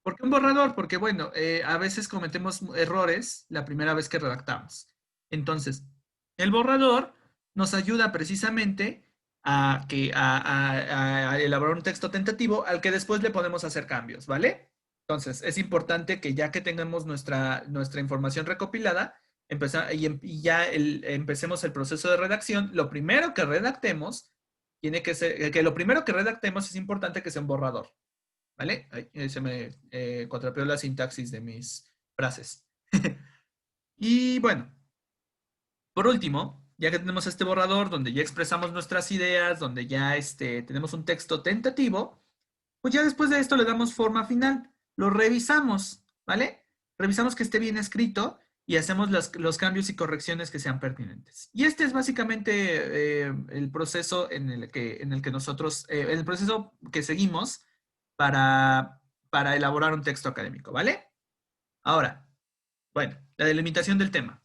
¿Por qué un borrador? Porque, bueno, a veces cometemos errores la primera vez que redactamos. Entonces, el borrador nos ayuda precisamente a elaborar un texto tentativo al que después le podemos hacer cambios, ¿vale? Entonces, es importante que ya que tengamos nuestra información recopilada, empecemos el proceso de redacción. Lo primero que redactemos tiene que ser, que lo primero que redactemos es importante que sea un borrador. ¿Vale? Ahí se me cuatrapeó la sintaxis de mis frases. Y bueno, por último, ya que tenemos este borrador donde ya expresamos nuestras ideas, donde ya tenemos un texto tentativo, pues ya después de esto le damos forma final. Lo revisamos, ¿vale? Revisamos que esté bien escrito y hacemos los cambios y correcciones que sean pertinentes. Y este es básicamente el proceso en el que nosotros, el proceso que seguimos para elaborar un texto académico, ¿vale? Ahora, bueno, la delimitación del tema.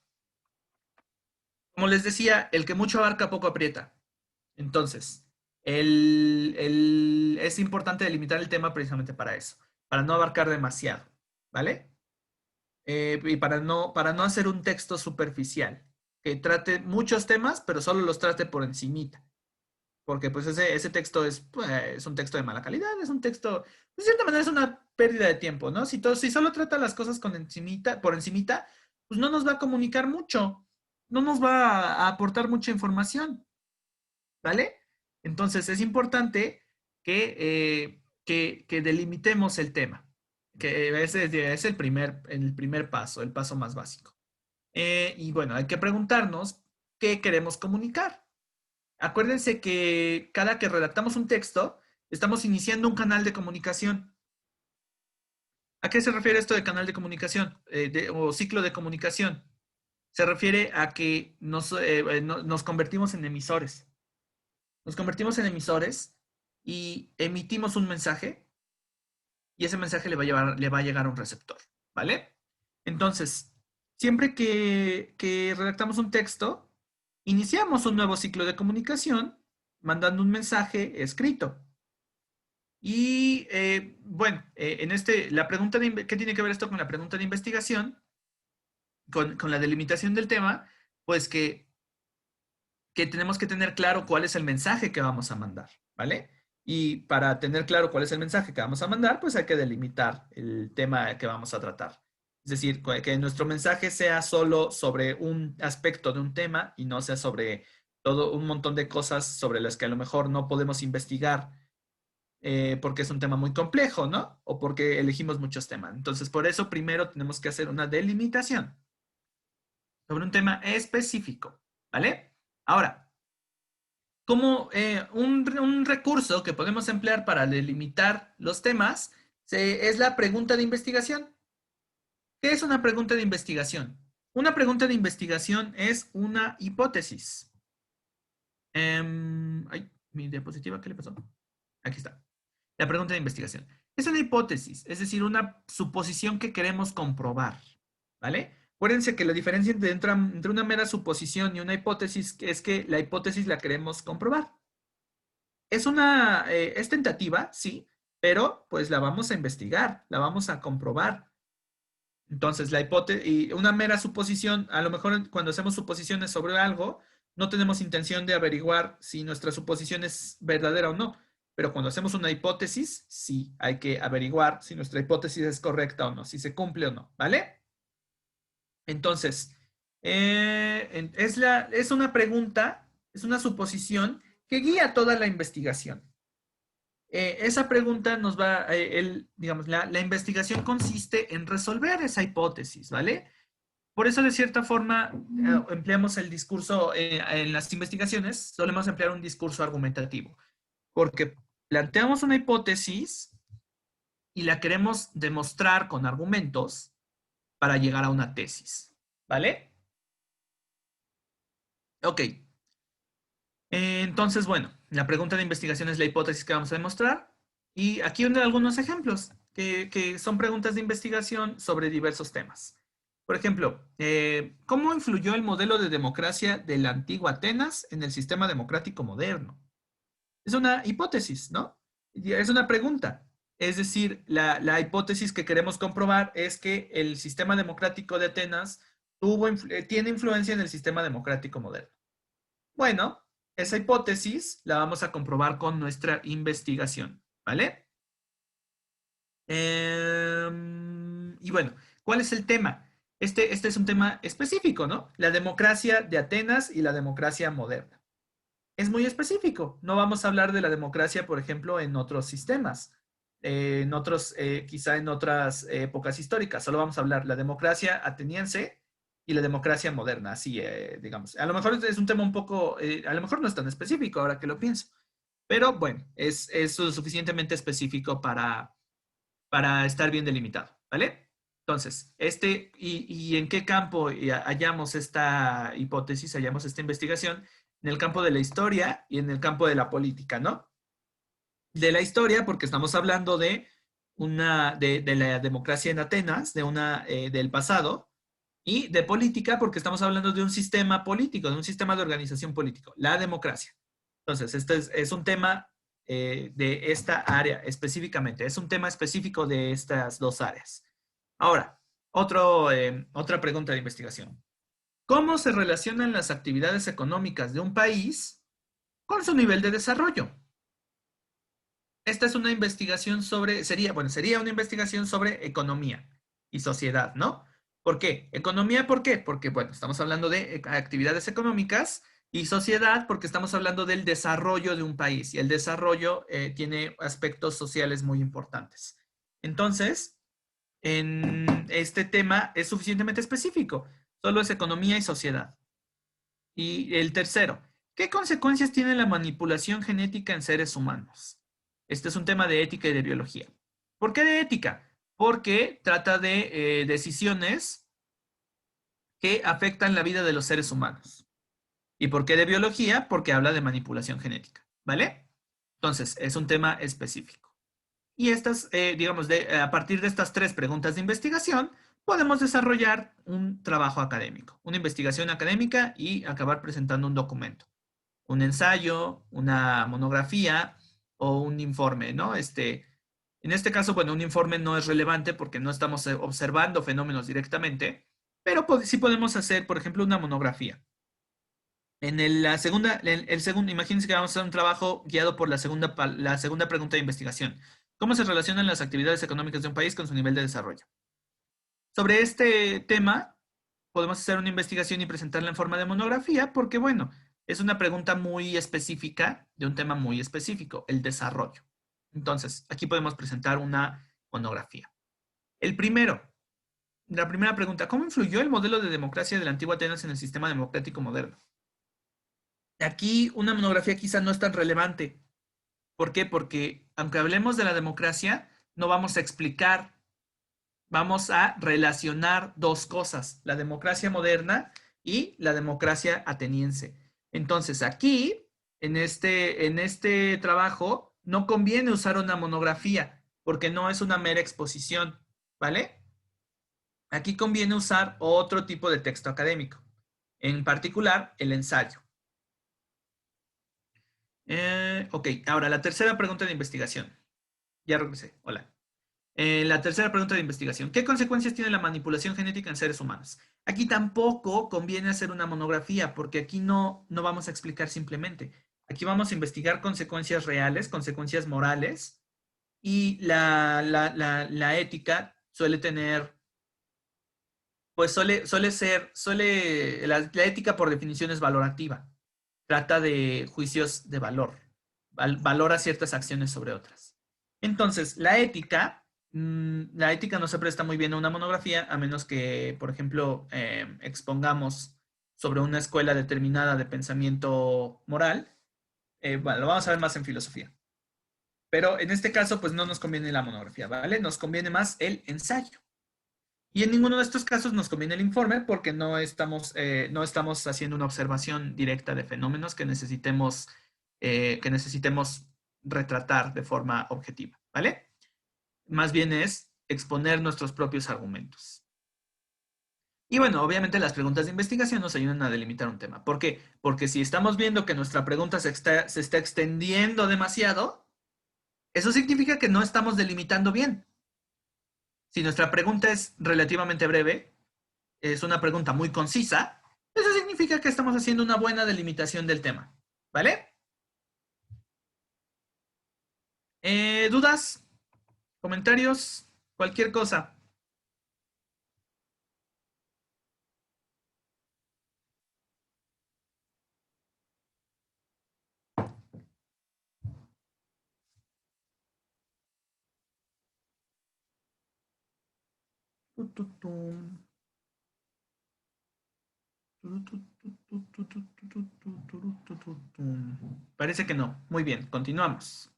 Como les decía, el que mucho abarca, poco aprieta. Entonces, es importante delimitar el tema precisamente para eso, para no abarcar demasiado, ¿vale? Y para no hacer un texto superficial, que trate muchos temas, pero solo los trate por encimita. Porque pues ese texto pues, es un texto de mala calidad, es un texto, de cierta manera es una pérdida de tiempo, ¿no? Si solo trata las cosas por encimita, pues no nos va a comunicar mucho, no nos va a aportar mucha información, ¿vale? Entonces es importante que delimitemos el tema, que ese es el primer paso, el paso más básico. Y bueno, hay que preguntarnos qué queremos comunicar. Acuérdense que cada que redactamos un texto, estamos iniciando un canal de comunicación. ¿A qué se refiere esto de canal de comunicación o ciclo de comunicación? Se refiere a que nos convertimos en emisores. Nos convertimos en emisores y emitimos un mensaje y ese mensaje le va a llegar a un receptor, ¿vale? Entonces, siempre que redactamos un texto, iniciamos un nuevo ciclo de comunicación mandando un mensaje escrito. Y bueno, ¿qué tiene que ver esto con la pregunta de investigación? Con la delimitación del tema, pues que tenemos que tener claro cuál es el mensaje que vamos a mandar, ¿vale? Y para tener claro cuál es el mensaje que vamos a mandar, pues hay que delimitar el tema que vamos a tratar. Es decir, que nuestro mensaje sea solo sobre un aspecto de un tema y no sea sobre todo un montón de cosas sobre las que a lo mejor no podemos investigar porque es un tema muy complejo, ¿no? O porque elegimos muchos temas. Entonces, por eso primero tenemos que hacer una delimitación sobre un tema específico, ¿vale? Ahora, como un recurso que podemos emplear para delimitar los temas es la pregunta de investigación. ¿Qué es una pregunta de investigación? Una pregunta de investigación es una hipótesis. Ay, mi diapositiva, ¿qué le pasó? Aquí está. La pregunta de investigación. Es una hipótesis, es decir, una suposición que queremos comprobar, ¿vale? Acuérdense que la diferencia entre una mera suposición y una hipótesis es que la hipótesis la queremos comprobar. Es tentativa, sí, pero pues la vamos a investigar, la vamos a comprobar. Entonces, la hipótesis y una mera suposición, a lo mejor cuando hacemos suposiciones sobre algo, no tenemos intención de averiguar si nuestra suposición es verdadera o no. Pero cuando hacemos una hipótesis, sí hay que averiguar si nuestra hipótesis es correcta o no, si se cumple o no, ¿vale? Entonces, es una pregunta, es una suposición que guía toda la investigación. Esa pregunta nos va, digamos, la investigación consiste en resolver esa hipótesis, ¿vale? Por eso, de cierta forma, empleamos el discurso en las investigaciones, solemos emplear un discurso argumentativo, porque planteamos una hipótesis y la queremos demostrar con argumentos para llegar a una tesis, ¿vale? Ok. Entonces, bueno, la pregunta de investigación es la hipótesis que vamos a demostrar. Y aquí hay algunos ejemplos que son preguntas de investigación sobre diversos temas. Por ejemplo, ¿cómo influyó el modelo de democracia de la antigua Atenas en el sistema democrático moderno? Es una hipótesis, ¿no? Es una pregunta. Es decir, la hipótesis que queremos comprobar es que el sistema democrático de Atenas tiene influencia en el sistema democrático moderno. Bueno, esa hipótesis la vamos a comprobar con nuestra investigación, ¿vale? Y bueno, ¿cuál es el tema? Este es un tema específico, ¿no? La democracia de Atenas y la democracia moderna. Es muy específico. No vamos a hablar de la democracia, por ejemplo, en otros sistemas, quizá en otras épocas históricas. Solo vamos a hablar la democracia ateniense y la democracia moderna, así, digamos. A lo mejor es un tema un poco, a lo mejor no es tan específico ahora que lo pienso, pero bueno, es lo suficientemente específico para estar bien delimitado, ¿vale? Entonces, y en qué campo hallamos esta hipótesis, hallamos esta investigación? En el campo de la historia y en el campo de la política, ¿no? De la historia, porque estamos hablando de la democracia en Atenas, del pasado, y de política, porque estamos hablando de un sistema político, de un sistema de organización político, la democracia. Entonces, este es un tema de esta área específicamente, es un tema específico de estas dos áreas. Ahora, otra pregunta de investigación. ¿Cómo se relacionan las actividades económicas de un país con su nivel de desarrollo? Esta es una investigación sería una investigación sobre economía y sociedad, ¿no? ¿Por qué? Economía, ¿por qué? Porque, bueno, estamos hablando de actividades económicas y sociedad porque estamos hablando del desarrollo de un país y el desarrollo tiene aspectos sociales muy importantes. Entonces, en este tema es suficientemente específico, solo es economía y sociedad. Y el tercero, ¿qué consecuencias tiene la manipulación genética en seres humanos? Este es un tema de ética y de biología. ¿Por qué de ética? Porque trata de decisiones que afectan la vida de los seres humanos. ¿Y por qué de biología? Porque habla de manipulación genética, ¿vale? Entonces, es un tema específico. Y digamos, a partir de estas tres preguntas de investigación, podemos desarrollar un trabajo académico, una investigación académica y acabar presentando un documento, un ensayo, una monografía o un informe, ¿no? En este caso, bueno, un informe no es relevante porque no estamos observando fenómenos directamente, pero sí podemos hacer, por ejemplo, una monografía. Imagínense que vamos a hacer un trabajo guiado por la segunda pregunta de investigación. ¿Cómo se relacionan las actividades económicas de un país con su nivel de desarrollo? Sobre este tema, podemos hacer una investigación y presentarla en forma de monografía porque, bueno, es una pregunta muy específica de un tema muy específico, el desarrollo. Entonces, aquí podemos presentar una monografía. La primera pregunta, ¿cómo influyó el modelo de democracia de la antigua Atenas en el sistema democrático moderno? Aquí una monografía quizá no es tan relevante. ¿Por qué? Porque aunque hablemos de la democracia, no vamos a explicar, vamos a relacionar dos cosas, la democracia moderna y la democracia ateniense. Entonces, aquí, en este trabajo, no conviene usar una monografía porque no es una mera exposición, ¿vale? Aquí conviene usar otro tipo de texto académico, en particular el ensayo. Ok, ahora la tercera pregunta de investigación. Ya regresé, hola. La tercera pregunta de investigación. ¿Qué consecuencias tiene la manipulación genética en seres humanos? Aquí tampoco conviene hacer una monografía porque aquí no vamos a explicar simplemente. Aquí vamos a investigar consecuencias reales, consecuencias morales y la ética suele tener, pues la ética por definición es valorativa. Trata de juicios de valor. Valora ciertas acciones sobre otras. Entonces, la ética no se presta muy bien a una monografía, a menos que, por ejemplo, expongamos sobre una escuela determinada de pensamiento moral. Bueno, lo vamos a ver más en filosofía. Pero en este caso, pues no nos conviene la monografía, ¿vale? Nos conviene más el ensayo. Y en ninguno de estos casos nos conviene el informe porque no estamos haciendo una observación directa de fenómenos que necesitemos retratar de forma objetiva, ¿vale? Más bien es exponer nuestros propios argumentos. Y bueno, obviamente las preguntas de investigación nos ayudan a delimitar un tema. ¿Por qué? Porque si estamos viendo que nuestra pregunta se está extendiendo demasiado, eso significa que no estamos delimitando bien. Si nuestra pregunta es relativamente breve, es una pregunta muy concisa, eso significa que estamos haciendo una buena delimitación del tema. ¿Vale? ¿Dudas? ¿Comentarios? Cualquier cosa. Parece que no. Muy bien, continuamos.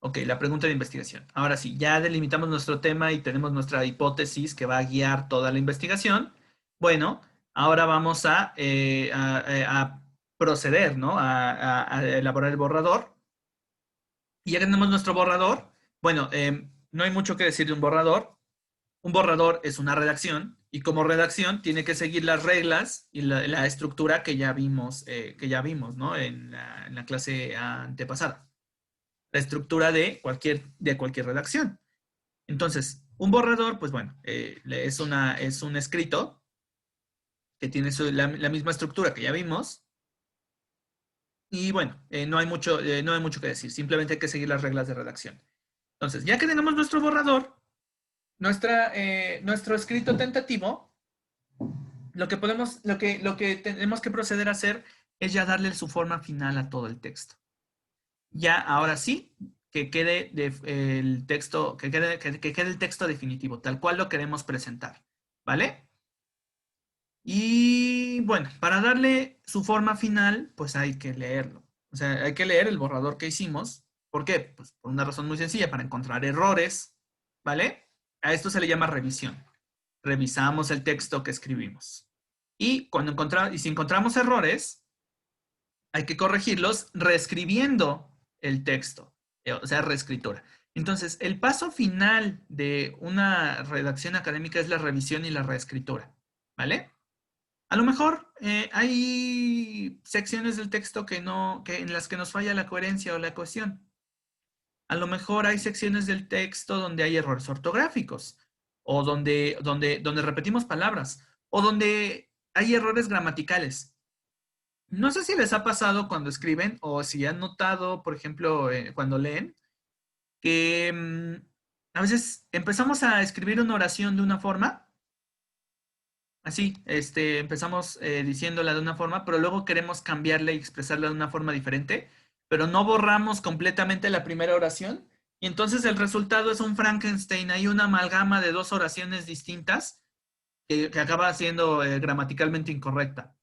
Ok, la pregunta de investigación. Ahora sí, ya delimitamos nuestro tema y tenemos nuestra hipótesis que va a guiar toda la investigación. Bueno, ahora vamos a proceder, ¿no? A elaborar el borrador. Y ya tenemos nuestro borrador. Bueno, no hay mucho que decir de un borrador. Un borrador es una redacción y como redacción tiene que seguir las reglas y la estructura que ya vimos, ¿no? En la clase antepasada. La estructura de cualquier redacción. Entonces, un borrador, pues bueno, es un escrito que tiene la misma estructura que ya vimos. Y bueno, no hay mucho que decir, simplemente hay que seguir las reglas de redacción. Entonces, ya que tenemos nuestro borrador, nuestro escrito tentativo, lo que tenemos que proceder a hacer es ya darle su forma final a todo el texto. Ya, ahora sí, que quede el texto, que quede el texto definitivo, tal cual lo queremos presentar, ¿vale? Y bueno, para darle su forma final, pues hay que leerlo. O sea, hay que leer el borrador que hicimos. ¿Por qué? Pues por una razón muy sencilla, para encontrar errores, ¿vale? A esto se le llama revisión. Revisamos el texto que escribimos. Y si encontramos errores, hay que corregirlos reescribiendo el texto, o sea, reescritura. Entonces, el paso final de una redacción académica es la revisión y la reescritura, ¿vale? A lo mejor hay secciones del texto en las que nos falla la coherencia o la cohesión. A lo mejor hay secciones del texto donde hay errores ortográficos o donde repetimos palabras o donde hay errores gramaticales. No sé si les ha pasado cuando escriben o si han notado, por ejemplo, cuando leen, que a veces empezamos a escribir una oración de una forma, así, empezamos diciéndola de una forma, pero luego queremos cambiarla y expresarla de una forma diferente, pero no borramos completamente la primera oración y entonces el resultado es un Frankenstein, hay una amalgama de dos oraciones distintas que acaba siendo gramaticalmente incorrecta.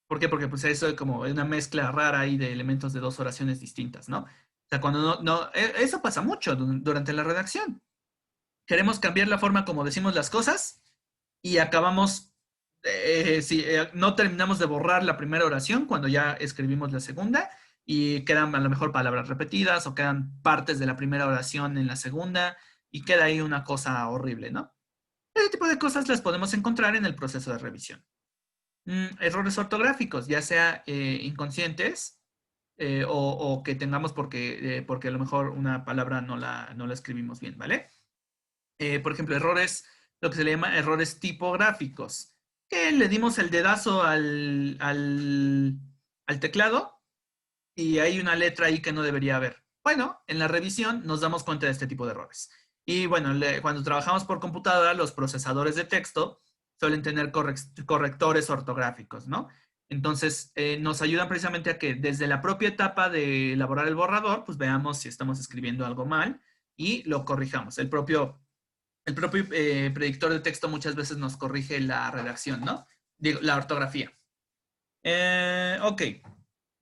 ¿Por qué? Porque pues eso es como una mezcla rara ahí de elementos de dos oraciones distintas, ¿no? O sea, cuando eso pasa mucho durante la redacción. Queremos cambiar la forma como decimos las cosas y acabamos, si no terminamos de borrar la primera oración cuando ya escribimos la segunda y quedan a lo mejor palabras repetidas o quedan partes de la primera oración en la segunda y queda ahí una cosa horrible, ¿no? Ese tipo de cosas las podemos encontrar en el proceso de revisión. Errores ortográficos, ya sea inconscientes o que tengamos porque a lo mejor una palabra no la escribimos bien, ¿vale? Por ejemplo, errores, lo que se le llama errores tipográficos, que le dimos el dedazo al teclado y hay una letra ahí que no debería haber. Bueno, en la revisión nos damos cuenta de este tipo de errores. Y bueno, cuando trabajamos por computadora, los procesadores de texto suelen tener correctores ortográficos, ¿no? Entonces, nos ayudan precisamente a que desde la propia etapa de elaborar el borrador, pues veamos si estamos escribiendo algo mal y lo corrijamos. El propio predictor de texto muchas veces nos corrige la redacción, ¿no? Digo, la ortografía. Ok.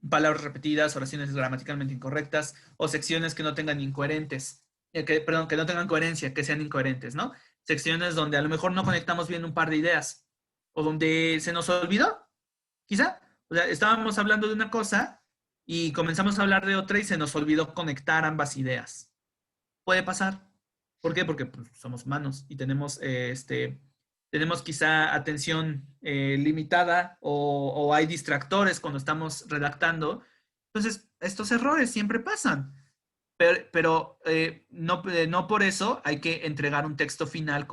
Palabras repetidas, oraciones gramaticalmente incorrectas o secciones que no tengan incoherentes, perdón, que no tengan coherencia, que sean incoherentes, ¿no? Secciones donde a lo mejor no conectamos bien un par de ideas o donde se nos olvidó, quizá. O sea, estábamos hablando de una cosa y comenzamos a hablar de otra y se nos olvidó conectar ambas ideas. Puede pasar. ¿Por qué? Porque pues, somos humanos y tenemos quizá atención limitada o hay distractores cuando estamos redactando. Entonces, estos errores siempre pasan. Pero no por eso hay que entregar un texto final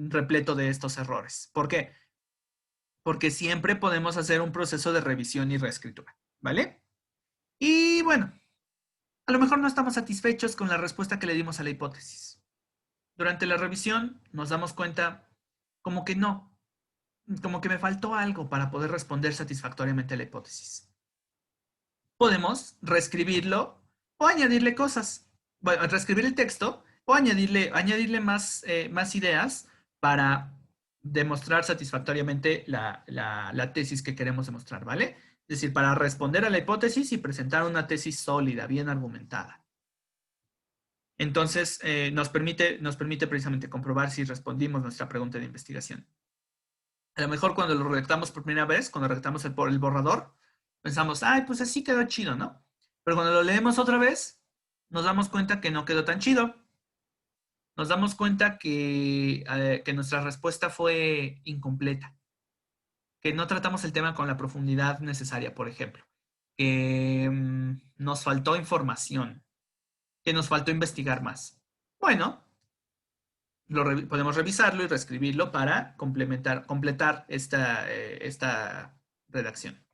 repleto de estos errores. ¿Por qué? Porque siempre podemos hacer un proceso de revisión y reescritura, ¿vale? Y bueno, a lo mejor no estamos satisfechos con la respuesta que le dimos a la hipótesis. Durante la revisión nos damos cuenta como que no, como que me faltó algo para poder responder satisfactoriamente a la hipótesis. Podemos reescribirlo o añadirle cosas. Bueno, reescribir el texto o añadirle más ideas para demostrar satisfactoriamente la tesis que queremos demostrar, ¿vale? Es decir, para responder a la hipótesis y presentar una tesis sólida, bien argumentada. Entonces, nos permite precisamente comprobar si respondimos nuestra pregunta de investigación. A lo mejor cuando lo redactamos por primera vez, cuando redactamos el borrador, pensamos, ay, pues así quedó chido, ¿no? Pero cuando lo leemos otra vez, nos damos cuenta que no quedó tan chido. Nos damos cuenta que nuestra respuesta fue incompleta, que no tratamos el tema con la profundidad necesaria, por ejemplo, que nos faltó información, que nos faltó investigar más. Bueno, podemos revisarlo y reescribirlo para completar esta redacción.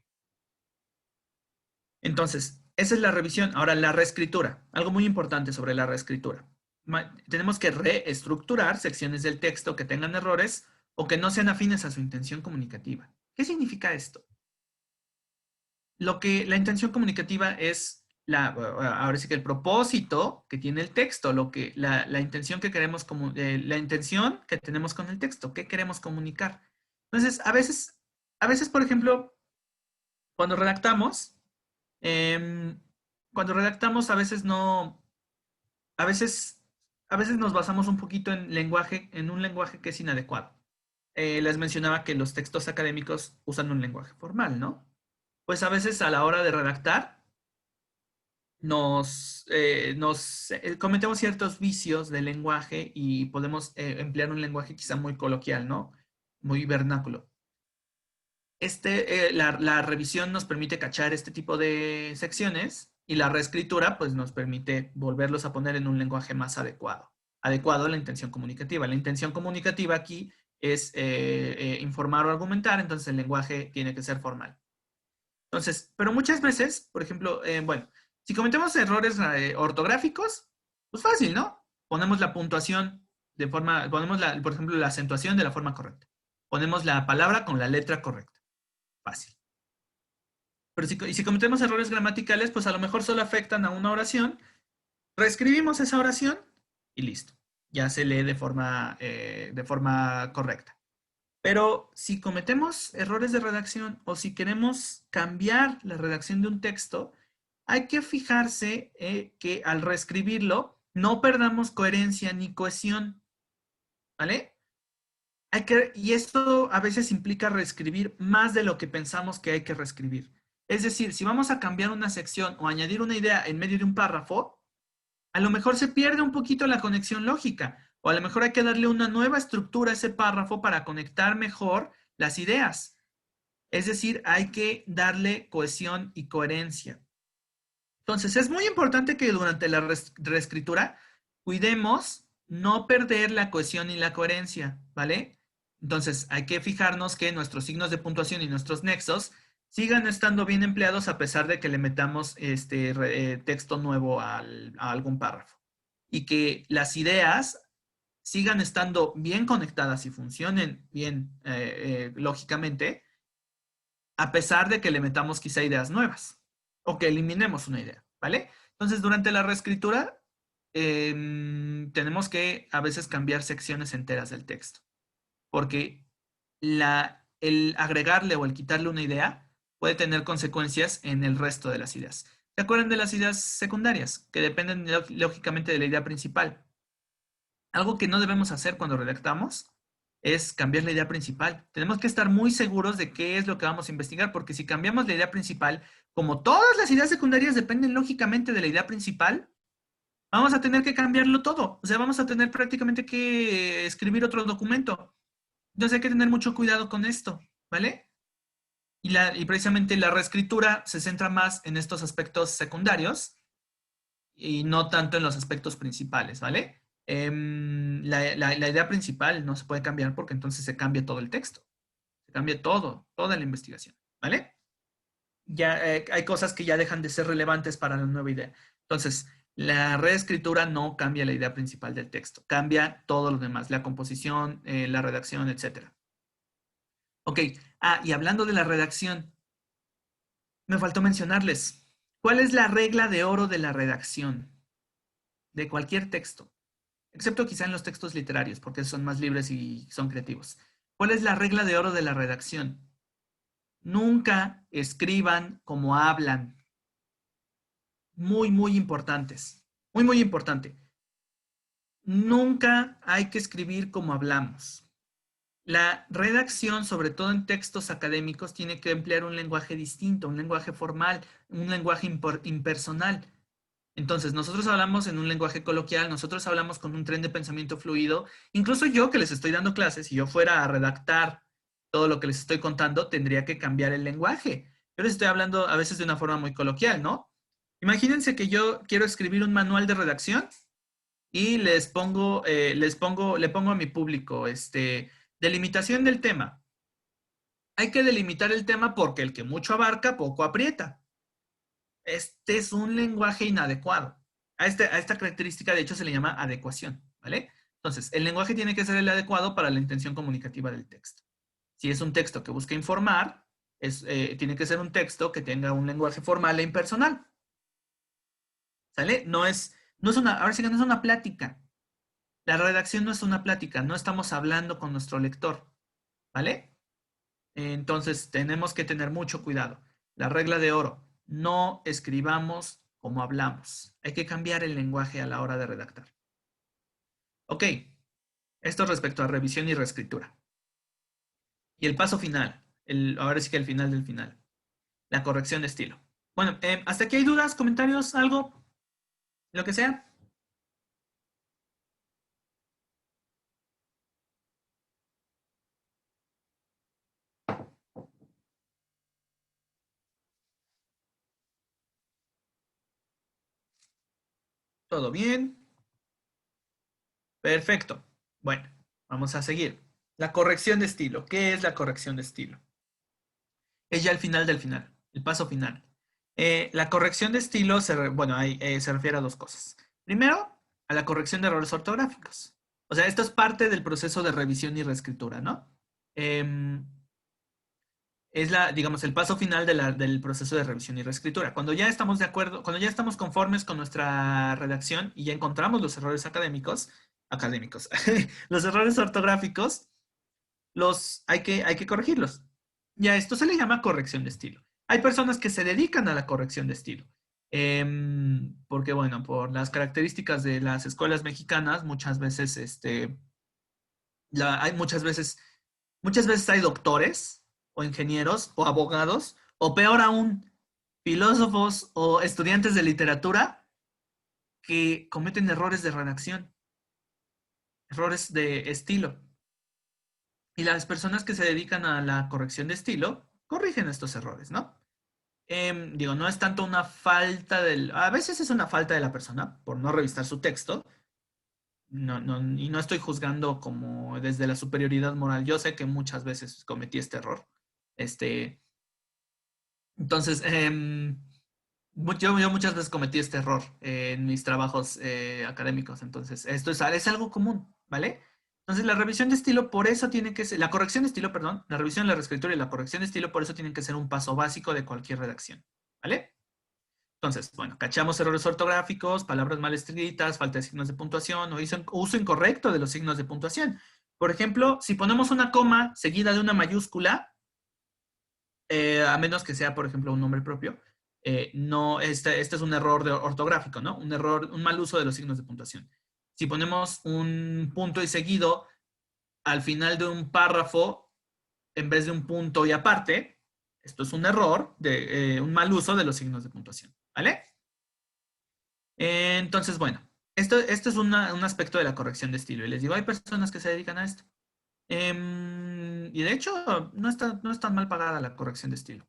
Entonces, esa es la revisión. Ahora, la reescritura. Algo muy importante sobre la reescritura. Tenemos que reestructurar secciones del texto que tengan errores o que no sean afines a su intención comunicativa. ¿Qué significa esto? La intención comunicativa es ahora sí que el propósito que tiene el texto, la intención que queremos, la intención que tenemos con el texto, qué queremos comunicar. Entonces, a veces, por ejemplo, cuando redactamos, em, a veces no, a veces, a veces nos basamos un poquito en un lenguaje que es inadecuado. Les mencionaba que los textos académicos usan un lenguaje formal, ¿no? Pues a veces a la hora de redactar cometemos ciertos vicios del lenguaje y podemos emplear un lenguaje quizá muy coloquial, ¿no? Muy vernáculo. La revisión nos permite cachar este tipo de secciones y la reescritura pues nos permite volverlos a poner en un lenguaje más adecuado a la intención comunicativa. La intención comunicativa aquí es informar o argumentar, entonces el lenguaje tiene que ser formal. Entonces, pero muchas veces, por ejemplo, bueno, si cometemos errores ortográficos, pues fácil, ¿no? Ponemos la puntuación por ejemplo, la acentuación de la forma correcta. Ponemos la palabra con la letra correcta. Fácil. Pero si cometemos errores gramaticales, pues a lo mejor solo afectan a una oración. Reescribimos esa oración y listo. Ya se lee de forma correcta. Pero si cometemos errores de redacción o si queremos cambiar la redacción de un texto, hay que fijarse que al reescribirlo no perdamos coherencia ni cohesión, ¿vale? Y esto a veces implica reescribir más de lo que pensamos que hay que reescribir. Es decir, si vamos a cambiar una sección o añadir una idea en medio de un párrafo, a lo mejor se pierde un poquito la conexión lógica, o a lo mejor hay que darle una nueva estructura a ese párrafo para conectar mejor las ideas. Es decir, hay que darle cohesión y coherencia. Entonces, es muy importante que durante la reescritura cuidemos no perder la cohesión y la coherencia, ¿vale? Entonces, hay que fijarnos que nuestros signos de puntuación y nuestros nexos sigan estando bien empleados a pesar de que le metamos texto nuevo a algún párrafo. Y que las ideas sigan estando bien conectadas y funcionen bien lógicamente, a pesar de que le metamos quizá ideas nuevas o que eliminemos una idea, ¿vale? Entonces, durante la reescritura, tenemos que a veces cambiar secciones enteras del texto, porque el agregarle o el quitarle una idea puede tener consecuencias en el resto de las ideas. ¿Se acuerdan de las ideas secundarias, que dependen lógicamente de la idea principal? Algo que no debemos hacer cuando redactamos es cambiar la idea principal. Tenemos que estar muy seguros de qué es lo que vamos a investigar, porque si cambiamos la idea principal, como todas las ideas secundarias dependen lógicamente de la idea principal, vamos a tener que cambiarlo todo. O sea, vamos a tener prácticamente que escribir otro documento. Entonces hay que tener mucho cuidado con esto, ¿vale? Y precisamente la reescritura se centra más en estos aspectos secundarios y no tanto en los aspectos principales, ¿vale? La idea principal no se puede cambiar porque entonces se cambia todo el texto, se cambia todo, toda la investigación, ¿vale? Ya hay cosas que ya dejan de ser relevantes para la nueva idea. Entonces, la reescritura no cambia la idea principal del texto, cambia todo lo demás, la composición, la redacción, etcétera. Ok, y hablando de la redacción, me faltó mencionarles, ¿cuál es la regla de oro de la redacción de cualquier texto? Excepto quizá en los textos literarios, porque son más libres y son creativos. ¿Cuál es la regla de oro de la redacción? Nunca escriban como hablan. Muy, muy importantes. Muy, muy importante. Nunca hay que escribir como hablamos. La redacción, sobre todo en textos académicos, tiene que emplear un lenguaje distinto, un lenguaje formal, un lenguaje impersonal. Entonces, nosotros hablamos en un lenguaje coloquial, nosotros hablamos con un tren de pensamiento fluido. Incluso yo que les estoy dando clases, si yo fuera a redactar todo lo que les estoy contando, tendría que cambiar el lenguaje. Yo les estoy hablando a veces de una forma muy coloquial, ¿no? Imagínense que yo quiero escribir un manual de redacción y le pongo a mi público, delimitación del tema. Hay que delimitar el tema porque el que mucho abarca, poco aprieta. Este es un lenguaje inadecuado. A esta característica, de hecho, se le llama adecuación, ¿vale? Entonces, el lenguaje tiene que ser el adecuado para la intención comunicativa del texto. Si es un texto que busca informar, tiene que ser un texto que tenga un lenguaje formal e impersonal, ¿sale? Ahora sí que no es una plática. La redacción no es una plática, no estamos hablando con nuestro lector, ¿vale? Entonces, tenemos que tener mucho cuidado. La regla de oro, no escribamos como hablamos. Hay que cambiar el lenguaje a la hora de redactar. Ok, esto respecto a revisión y reescritura. Y el paso final, ahora sí que el final del final, la corrección de estilo. Bueno, hasta aquí hay dudas, comentarios, algo, lo que sea. ¿Todo bien? Perfecto. Bueno, vamos a seguir. La corrección de estilo. ¿Qué es la corrección de estilo? Es ya el final del final, el paso final. La corrección de estilo se refiere a dos cosas. Primero, a la corrección de errores ortográficos. O sea, esto es parte del proceso de revisión y reescritura, ¿no? Em, es digamos, el paso final del proceso de revisión y reescritura. Cuando ya estamos de acuerdo, cuando ya estamos conformes con nuestra redacción y ya encontramos los errores académicos, los errores ortográficos, hay que corregirlos. Y a esto se le llama corrección de estilo. Hay personas que se dedican a la corrección de estilo. Porque, bueno, por las características de las escuelas mexicanas, muchas veces, muchas veces hay doctores o ingenieros o abogados, o peor aún, filósofos o estudiantes de literatura que cometen errores de redacción, errores de estilo. Y las personas que se dedican a la corrección de estilo corrigen estos errores, ¿no? Digo, no es tanto una falta del... A veces es una falta de la persona por no revisar su texto. No, no, y no estoy juzgando como desde la superioridad moral. Yo sé que muchas veces cometí este error. Este, entonces, yo muchas veces cometí este error en mis trabajos académicos. Entonces, esto es algo común, ¿vale? Entonces, la revisión de estilo, por eso tiene que ser, la corrección de estilo, perdón, la revisión, la reescritura y la corrección de estilo, por eso tienen que ser un paso básico de cualquier redacción, ¿vale? Entonces, bueno, cachamos errores ortográficos, palabras mal escritas, falta de signos de puntuación o uso incorrecto de los signos de puntuación. Por ejemplo, si ponemos una coma seguida de una mayúscula, a menos que sea, por ejemplo, un nombre propio, no, este es un error ortográfico, ¿no? Un error, un mal uso de los signos de puntuación. Si ponemos un punto y seguido al final de un párrafo, en vez de un punto y aparte, esto es un error, de un mal uso de los signos de puntuación, ¿vale? Entonces, bueno, esto es un aspecto de la corrección de estilo. Y les digo, hay personas que se dedican a esto. Y de hecho, no es tan mal pagada la corrección de estilo.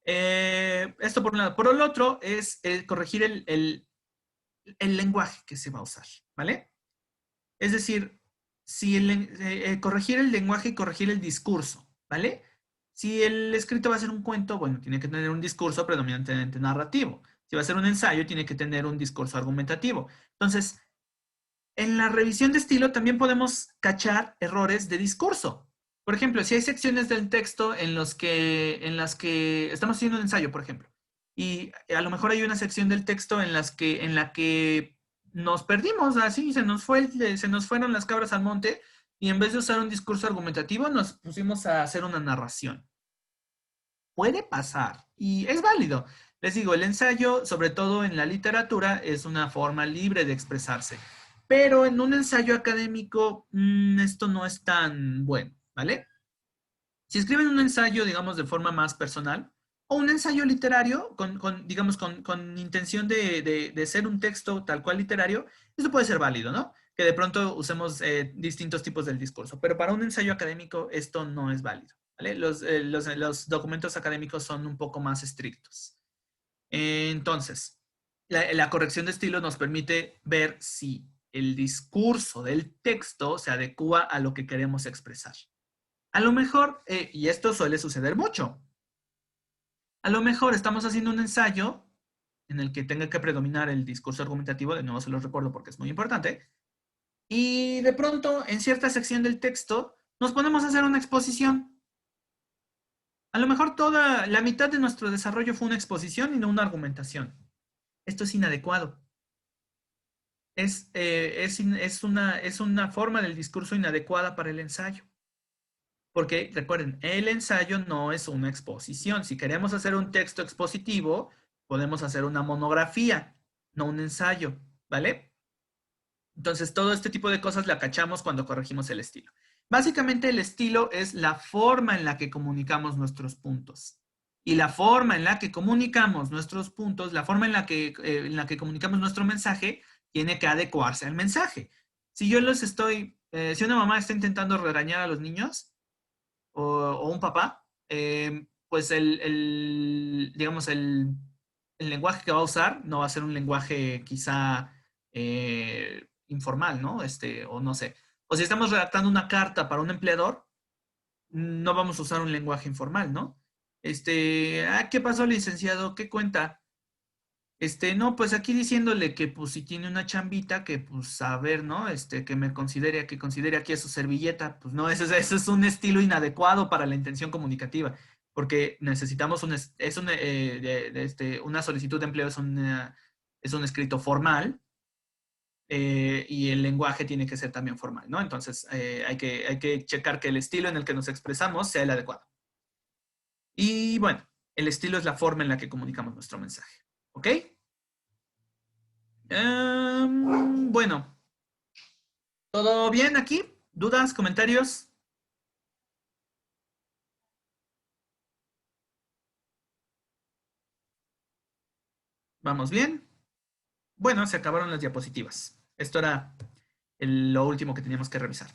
Esto por un lado. Por el otro es corregir el lenguaje que se va a usar, ¿vale? Es decir, si corregir el lenguaje y corregir el discurso, ¿vale? Si el escrito va a ser un cuento, bueno, tiene que tener un discurso predominantemente narrativo. Si va a ser un ensayo, tiene que tener un discurso argumentativo. Entonces, en la revisión de estilo también podemos cachar errores de discurso. Por ejemplo, si hay secciones del texto en las que estamos haciendo un ensayo, por ejemplo, y a lo mejor hay una sección del texto en la que nos perdimos, así se nos fueron las cabras al monte y en vez de usar un discurso argumentativo nos pusimos a hacer una narración. Puede pasar y es válido. Les digo, el ensayo, sobre todo en la literatura, es una forma libre de expresarse. Pero en un ensayo académico, esto no es tan bueno, ¿vale? Si escriben un ensayo, digamos, de forma más personal, o un ensayo literario, digamos, con intención de ser un texto tal cual literario, esto puede ser válido, ¿no? Que de pronto usemos distintos tipos del discurso. Pero para un ensayo académico, esto no es válido, ¿vale? Los documentos académicos son un poco más estrictos. Entonces, la corrección de estilo nos permite ver si el discurso del texto se adecua a lo que queremos expresar. A lo mejor, y esto suele suceder mucho, a lo mejor estamos haciendo un ensayo en el que tenga que predominar el discurso argumentativo, de nuevo se los recuerdo porque es muy importante, y de pronto en cierta sección del texto nos ponemos a hacer una exposición. A lo mejor toda la mitad de nuestro desarrollo fue una exposición y no una argumentación. Esto es inadecuado. Es una forma del discurso inadecuada para el ensayo. Porque recuerden, el ensayo no es una exposición. Si queremos hacer un texto expositivo, podemos hacer una monografía, no un ensayo, ¿vale? Entonces, todo este tipo de cosas la cachamos cuando corregimos el estilo. Básicamente, el estilo es la forma en la que comunicamos nuestros puntos. Y la forma en la que comunicamos nuestros puntos, la forma en la que comunicamos nuestro mensaje, tiene que adecuarse al mensaje. Si yo si una mamá está intentando regañar a los niños, o un papá, pues digamos, el lenguaje que va a usar no va a ser un lenguaje quizá informal, ¿no? O no sé. O si estamos redactando una carta para un empleador, no vamos a usar un lenguaje informal, ¿no? ¿Qué pasó, licenciado? ¿Qué cuenta? No, pues aquí diciéndole que pues si tiene una chambita, que pues a ver, ¿no? Que considere aquí a su servilleta. Pues no, ese es un estilo inadecuado para la intención comunicativa, porque necesitamos una solicitud de empleo es un escrito formal, y el lenguaje tiene que ser también formal, ¿no? Entonces hay que checar que el estilo en el que nos expresamos sea el adecuado. Y bueno, el estilo es la forma en la que comunicamos nuestro mensaje, ¿ok? Bueno, ¿todo bien aquí? ¿Dudas, comentarios? ¿Vamos bien? Bueno, se acabaron las diapositivas. Esto era lo último que teníamos que revisar.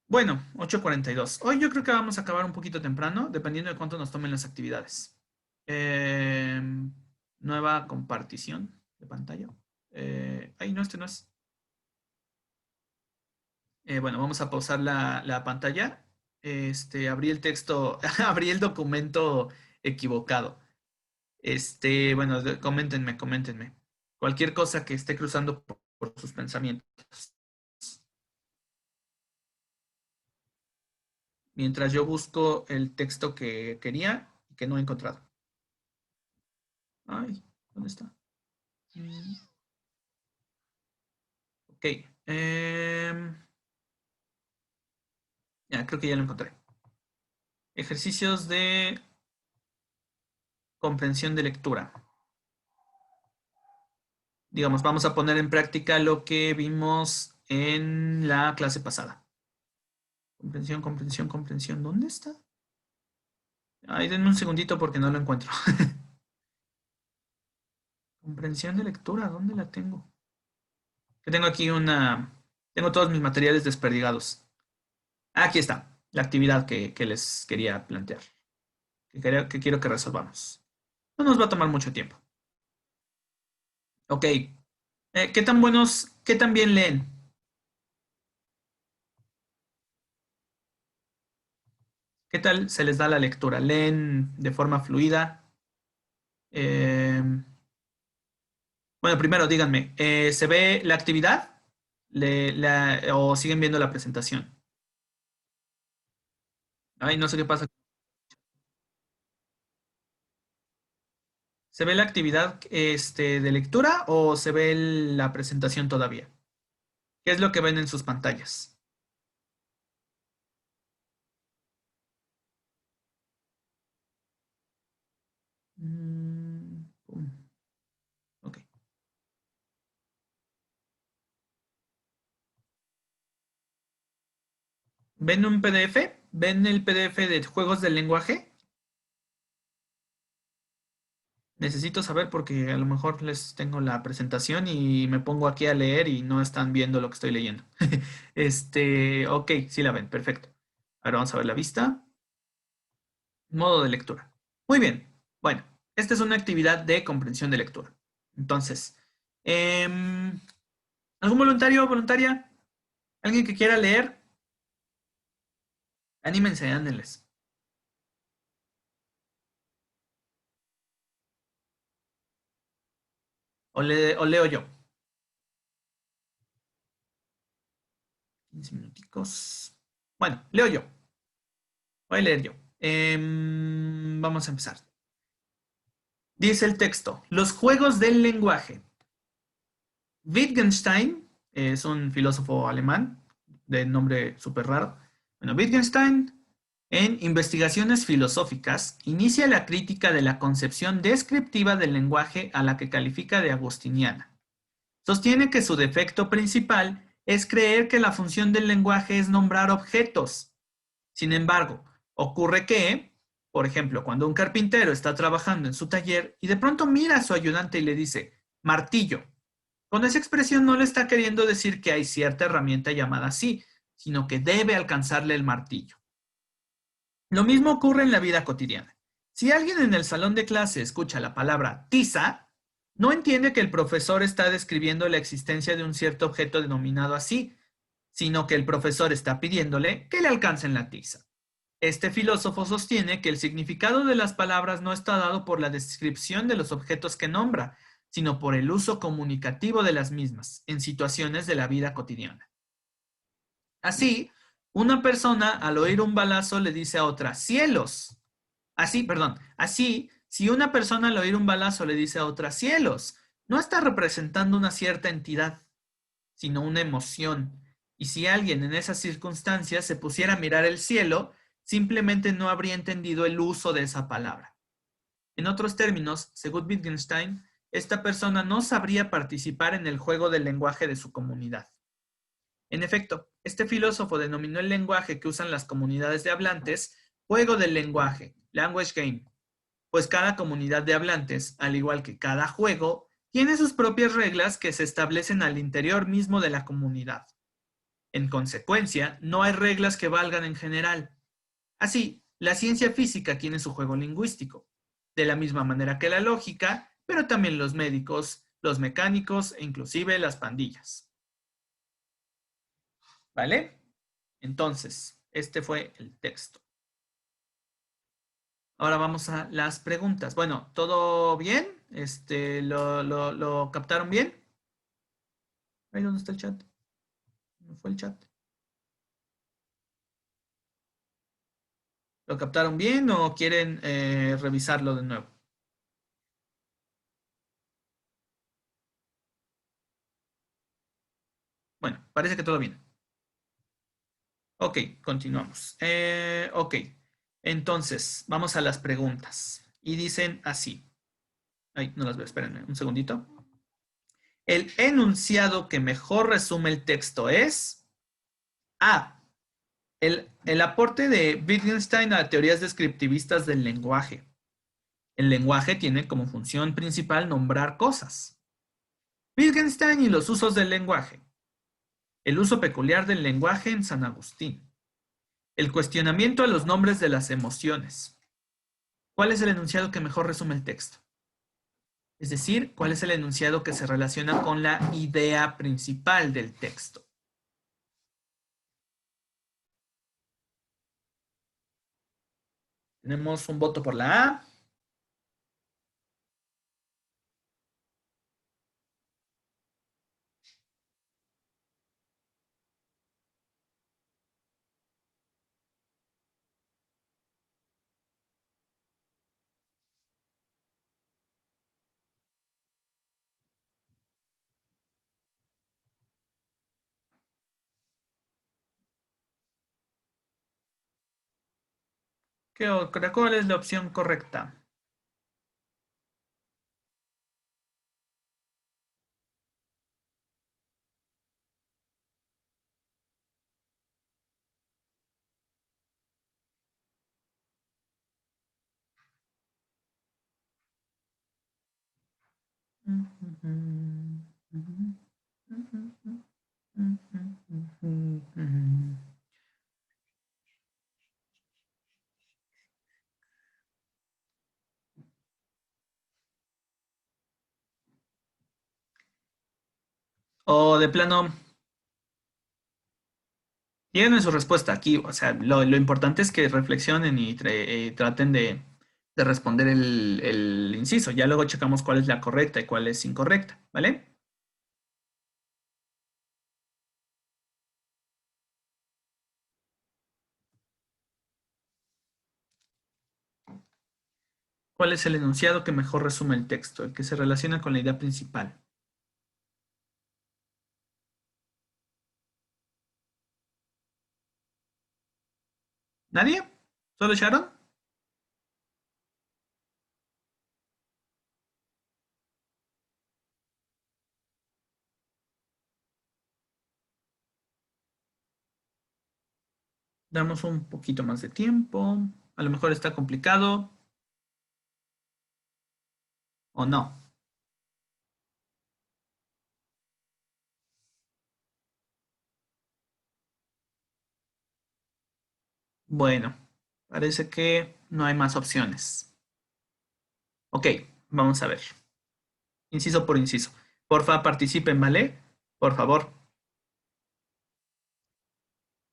Bueno, 8:42. Hoy yo creo que vamos a acabar un poquito temprano, dependiendo de cuánto nos tomen las actividades. Eh, Nueva compartición de pantalla. No, este no es. Bueno, vamos a pausar la pantalla. Abrí el texto, abrí el documento equivocado. Bueno, coméntenme. Cualquier cosa que esté cruzando por sus pensamientos. Mientras yo busco el texto que quería y que no he encontrado. Ay, ¿dónde está? Ok. Ya, creo que ya lo encontré. Ejercicios de comprensión de lectura. Digamos, vamos a poner en práctica lo que vimos en la clase pasada. Comprensión. ¿Dónde está? Ay, denme un segundito porque no lo encuentro. Comprensión de lectura, ¿dónde la tengo? Que tengo aquí tengo todos mis materiales desperdigados. Aquí está, la actividad que les quería plantear, que quiero que resolvamos. No nos va a tomar mucho tiempo. Ok. Qué tan bien leen? ¿Qué tal se les da la lectura? ¿Leen de forma fluida? Eh, bueno, primero díganme, ¿se ve la actividad? ¿O siguen viendo la presentación? Ay, no sé qué pasa. ¿Se ve la actividad de lectura o se ve la presentación todavía? ¿Qué es lo que ven en sus pantallas? Pum. Ok. ¿Ven un PDF? ¿Ven el PDF de juegos del lenguaje? Necesito saber porque a lo mejor les tengo la presentación y me pongo aquí a leer y no están viendo lo que estoy leyendo. Ok, sí la ven, perfecto. Ahora vamos a ver la vista. Modo de lectura. Muy bien. Bueno, esta es una actividad de comprensión de lectura. Entonces, em, ¿algún voluntario o voluntaria? ¿Alguien que quiera leer? Anímense, ándenles. O leo yo. 15 minuticos. Bueno, leo yo. Voy a leer yo. Vamos a empezar. Dice el texto, los juegos del lenguaje. Wittgenstein es un filósofo alemán de nombre súper raro. Bueno, Wittgenstein en Investigaciones Filosóficas inicia la crítica de la concepción descriptiva del lenguaje a la que califica de agustiniana. Sostiene que su defecto principal es creer que la función del lenguaje es nombrar objetos. Sin embargo, ocurre que, por ejemplo, cuando un carpintero está trabajando en su taller y de pronto mira a su ayudante y le dice, martillo. Con esa expresión no le está queriendo decir que hay cierta herramienta llamada así, sino que debe alcanzarle el martillo. Lo mismo ocurre en la vida cotidiana. Si alguien en el salón de clase escucha la palabra tiza, no entiende que el profesor está describiendo la existencia de un cierto objeto denominado así, sino que el profesor está pidiéndole que le alcancen la tiza. Este filósofo sostiene que el significado de las palabras no está dado por la descripción de los objetos que nombra, sino por el uso comunicativo de las mismas en situaciones de la vida cotidiana. Así, una persona al oír un balazo le dice a otra, cielos. Así, si una persona al oír un balazo le dice a otra, cielos, no está representando una cierta entidad, sino una emoción. Y si alguien en esas circunstancias se pusiera a mirar el cielo, simplemente no habría entendido el uso de esa palabra. En otros términos, según Wittgenstein, esta persona no sabría participar en el juego del lenguaje de su comunidad. En efecto, este filósofo denominó el lenguaje que usan las comunidades de hablantes juego del lenguaje, language game. pues cada comunidad de hablantes, al igual que cada juego, tiene sus propias reglas que se establecen al interior mismo de la comunidad. En consecuencia, no hay reglas que valgan en general. Así, la ciencia física tiene su juego lingüístico, de la misma manera que la lógica, pero también los médicos, los mecánicos e inclusive las pandillas. ¿Vale? Entonces, este fue el texto. Ahora vamos a las preguntas. Bueno, ¿todo bien? ¿Lo captaron bien? Ahí dónde está el chat. ¿No fue el chat? ¿Lo captaron bien o quieren revisarlo de nuevo? Bueno, parece que todo bien. Ok, continuamos. Ok, entonces, vamos a las preguntas. Y dicen así. Ay, no las veo, espérenme un segundito. El enunciado que mejor resume el texto es A. El aporte de Wittgenstein a teorías descriptivistas del lenguaje. El lenguaje tiene como función principal nombrar cosas. Wittgenstein y los usos del lenguaje. El uso peculiar del lenguaje en San Agustín. El cuestionamiento a los nombres de las emociones. ¿Cuál es el enunciado que mejor resume el texto? Es decir, ¿cuál es el enunciado que se relaciona con la idea principal del texto? Tenemos un voto por la A. ¿Cuál es la opción correcta? O de plano, tienen su respuesta aquí. O sea, lo importante es que reflexionen y traten de responder el inciso. Ya luego checamos cuál es la correcta y cuál es incorrecta, ¿vale? ¿Cuál es el enunciado que mejor resume el texto, el que se relaciona con la idea principal? ¿Nadie? ¿Solo Sharon? Damos un poquito más de tiempo. A lo mejor está complicado o no. Bueno, parece que no hay más opciones. Ok, vamos a ver. Inciso por inciso. Porfa, participen, ¿vale? Por favor.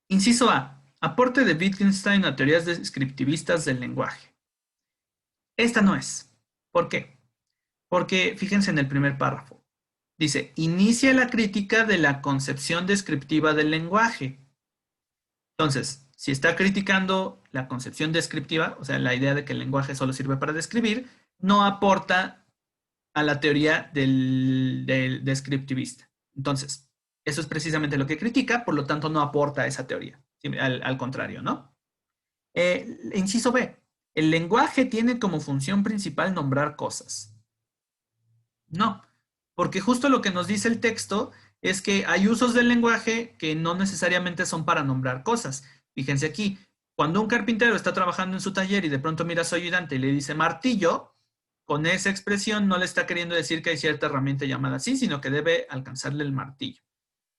Inciso A. Aporte de Wittgenstein a teorías descriptivistas del lenguaje. Esta no es. ¿Por qué? Porque fíjense en el primer párrafo. Dice, inicia la crítica de la concepción descriptiva del lenguaje. Entonces, si está criticando la concepción descriptiva, o sea, la idea de que el lenguaje solo sirve para describir, no aporta a la teoría del descriptivista. Entonces, eso es precisamente lo que critica, por lo tanto no aporta a esa teoría. Al contrario, ¿no? Inciso B. El lenguaje tiene como función principal nombrar cosas. No, porque justo lo que nos dice el texto es que hay usos del lenguaje que no necesariamente son para nombrar cosas. Fíjense aquí, Cuando un carpintero está trabajando en su taller y de pronto mira a su ayudante y le dice martillo, con esa expresión no le está queriendo decir que hay cierta herramienta llamada así, sino que debe alcanzarle el martillo.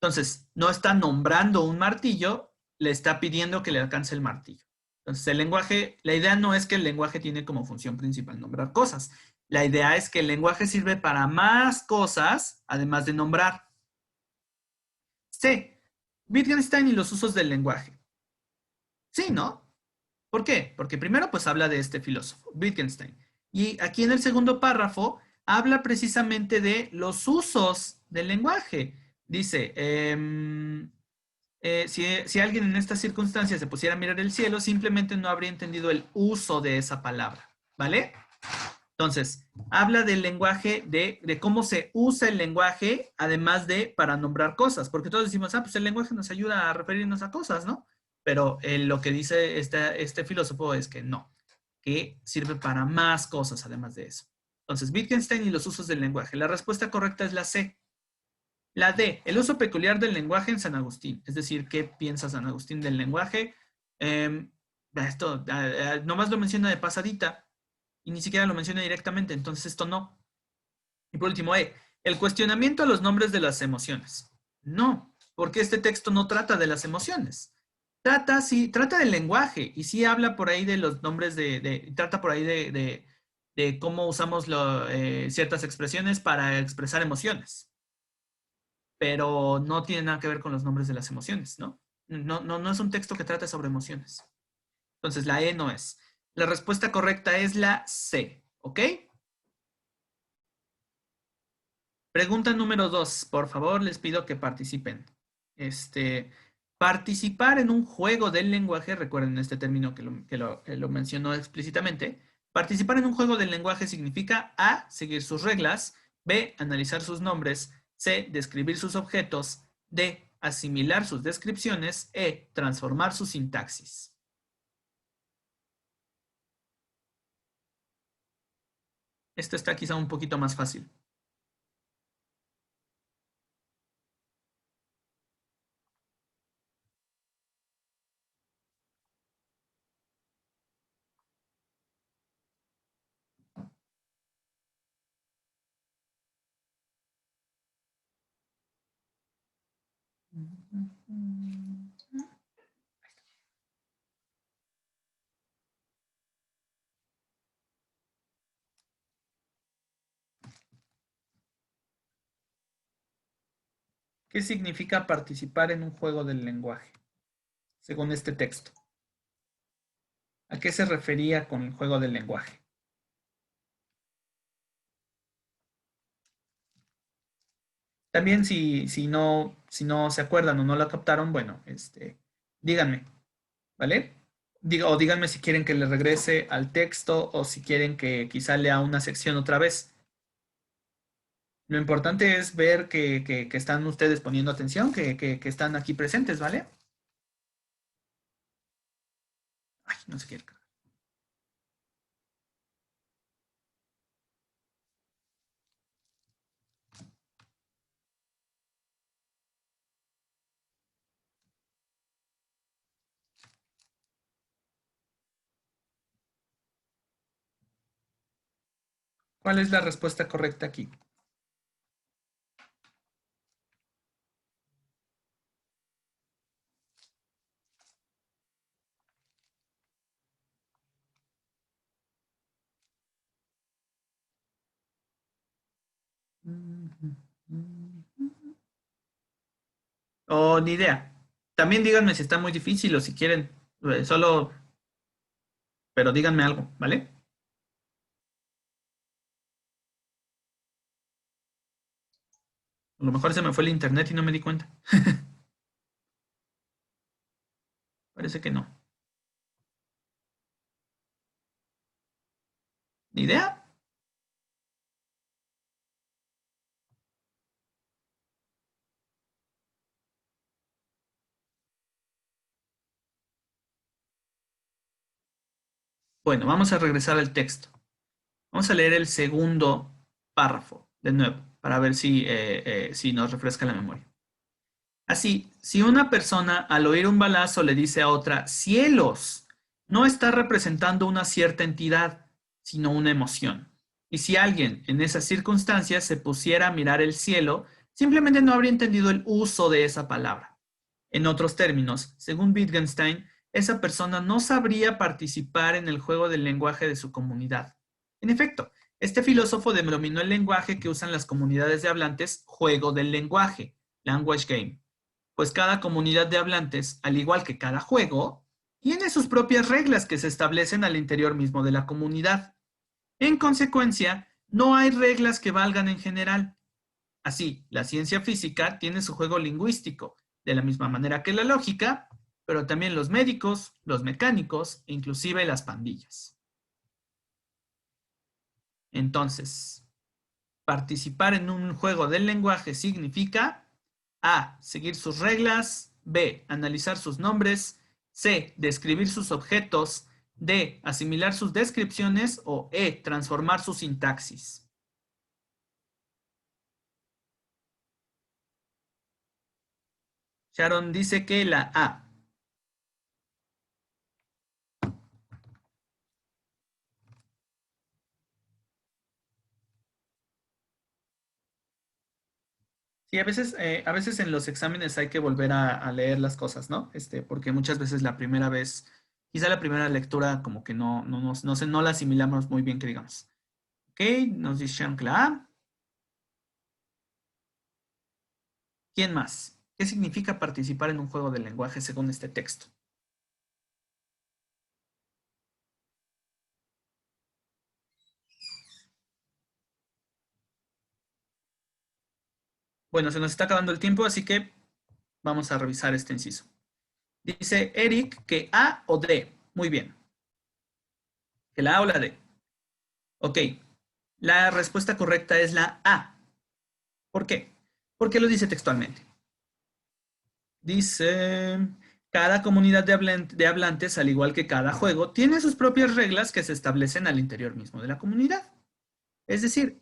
Entonces, no está nombrando un martillo, le está pidiendo que le alcance el martillo. Entonces, el lenguaje, la idea no es que el lenguaje tiene como función principal nombrar cosas. La idea es que el lenguaje sirve para más cosas, además de nombrar. C. Wittgenstein y los usos del lenguaje. Sí, ¿no? ¿Por qué? Porque primero pues habla de este filósofo, Wittgenstein. Y aquí en el segundo párrafo habla precisamente de los usos del lenguaje. Dice, si alguien en estas circunstancias se pusiera a mirar el cielo, simplemente no habría entendido el uso de esa palabra, ¿vale? Entonces, habla del lenguaje, de cómo se usa el lenguaje, además de para nombrar cosas, porque todos decimos, pues el lenguaje nos ayuda a referirnos a cosas, ¿no? Pero lo que dice este filósofo es que no, que sirve para más cosas además de eso. Entonces, Wittgenstein y los usos del lenguaje. La respuesta correcta es la C. La D, el uso peculiar del lenguaje en San Agustín. Es decir, ¿qué piensa San Agustín del lenguaje? Esto nomás lo menciona de pasadita y ni siquiera lo menciona directamente, entonces esto no. Y por último, el cuestionamiento a los nombres de las emociones. No, porque este texto no trata de las emociones. Sí, trata del lenguaje y sí habla por ahí de los nombres trata por ahí de cómo usamos ciertas expresiones para expresar emociones. Pero no tiene nada que ver con los nombres de las emociones, ¿no? No es un texto que trate sobre emociones. Entonces, la E no es. La respuesta correcta es la C, ¿ok? Pregunta número 2. Por favor, les pido que participen. Participar en un juego del lenguaje, recuerden este término que lo mencionó explícitamente. Participar en un juego del lenguaje significa A, seguir sus reglas, B, analizar sus nombres, C, describir sus objetos, D, asimilar sus descripciones, E, transformar su sintaxis. Esto está quizá un poquito más fácil. ¿Qué significa participar en un juego del lenguaje, según este texto? ¿A qué se refería con el juego del lenguaje? También si no se acuerdan o no lo captaron, bueno, díganme, ¿vale? O díganme si quieren que le regrese al texto o si quieren que quizá lea una sección otra vez. Lo importante es ver que están ustedes poniendo atención, que están aquí presentes, ¿vale? Ay, no se quiere cargar. ¿Cuál es la respuesta correcta aquí? Oh, ni idea. También díganme si está muy difícil o si quieren, solo, pero díganme algo, ¿vale? A lo mejor se me fue el internet y no me di cuenta. Parece que no. ¿Ni idea? Bueno, vamos a regresar al texto. Vamos a leer el segundo párrafo de nuevo para ver si nos refresca la memoria. Así, si una persona al oír un balazo le dice a otra, cielos, no está representando una cierta entidad, sino una emoción. Y si alguien en esas circunstancias se pusiera a mirar el cielo, simplemente no habría entendido el uso de esa palabra. En otros términos, según Wittgenstein, esa persona no sabría participar en el juego del lenguaje de su comunidad. En efecto, este filósofo denominó el lenguaje que usan las comunidades de hablantes juego del lenguaje, language game, pues cada comunidad de hablantes, al igual que cada juego, tiene sus propias reglas que se establecen al interior mismo de la comunidad. En consecuencia, no hay reglas que valgan en general. Así, la ciencia física tiene su juego lingüístico, de la misma manera que la lógica, pero también los médicos, los mecánicos e inclusive las pandillas. Entonces, participar en un juego del lenguaje significa A. Seguir sus reglas. B. Analizar sus nombres. C. Describir sus objetos. D. Asimilar sus descripciones. O E. Transformar su sintaxis. Sharon dice que la A. Sí, a veces en los exámenes hay que volver a leer las cosas, ¿no? Porque muchas veces la primera vez, quizá la primera lectura como que no sé, no la asimilamos muy bien, que digamos. Ok, nos dice Sharon que la A. ¿Quién más? ¿Qué significa participar en un juego de lenguaje según este texto? Bueno, se nos está acabando el tiempo, así que vamos a revisar este inciso. Dice Eric que A o D. Muy bien. Que la A o la D. Ok. La respuesta correcta es la A. ¿Por qué? Porque lo dice textualmente. Dice, cada comunidad de hablantes, al igual que cada juego, tiene sus propias reglas que se establecen al interior mismo de la comunidad. Es decir,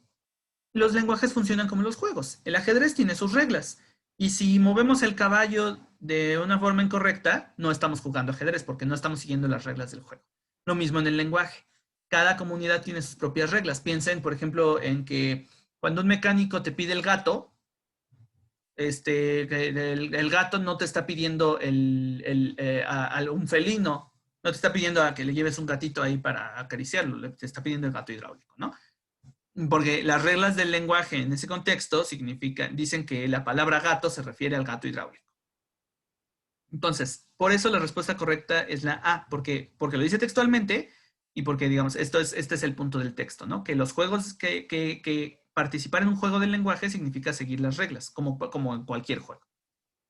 los lenguajes funcionan como los juegos. El ajedrez tiene sus reglas. Y si movemos el caballo de una forma incorrecta, no estamos jugando ajedrez porque no estamos siguiendo las reglas del juego. Lo mismo en el lenguaje. Cada comunidad tiene sus propias reglas. Piensen, por ejemplo, en que cuando un mecánico te pide el gato, el gato no te está pidiendo un felino, no te está pidiendo a que le lleves un gatito ahí para acariciarlo, te está pidiendo el gato hidráulico, ¿no? Porque las reglas del lenguaje en ese contexto dicen que la palabra gato se refiere al gato hidráulico. Entonces, por eso la respuesta correcta es la A, porque lo dice textualmente y porque, digamos, este es el punto del texto, ¿no? Que los juegos, que participar en un juego del lenguaje significa seguir las reglas, como en cualquier juego.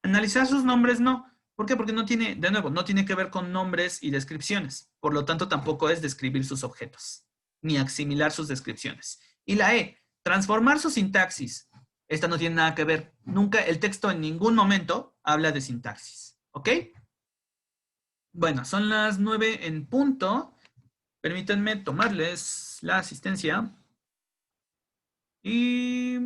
Analizar sus nombres no. ¿Por qué? Porque no tiene, de nuevo, no tiene que ver con nombres y descripciones. Por lo tanto, tampoco es describir sus objetos, ni asimilar sus descripciones. Y la E, transformar su sintaxis. Esta no tiene nada que ver. Nunca, el texto en ningún momento habla de sintaxis. ¿Ok? Bueno, son las 9 en punto. Permítanme tomarles la asistencia. Y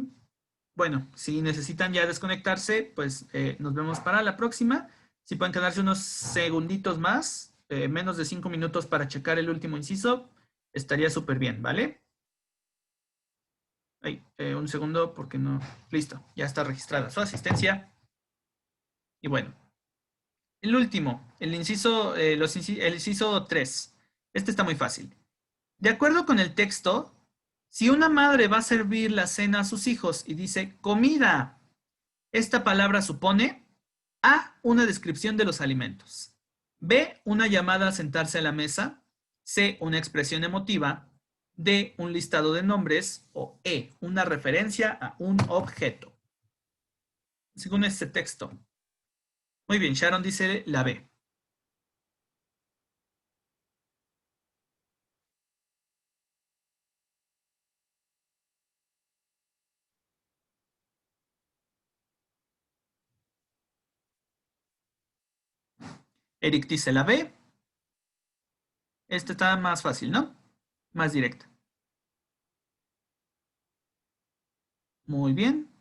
bueno, si necesitan ya desconectarse, pues nos vemos para la próxima. Si pueden quedarse unos segunditos más, menos de 5 minutos para checar el último inciso, estaría súper bien, ¿vale? Ay, un segundo porque no. Listo, ya está registrada su asistencia. Y bueno, el último, el inciso 3. Este está muy fácil. De acuerdo con el texto, si una madre va a servir la cena a sus hijos y dice comida, esta palabra supone A, una descripción de los alimentos. B, una llamada a sentarse a la mesa. C, una expresión emotiva. D, un listado de nombres. O E, una referencia a un objeto. Según este texto. Muy bien, Sharon dice la B. Eric dice la B. Esta está más fácil, ¿no? Más directa. Muy bien.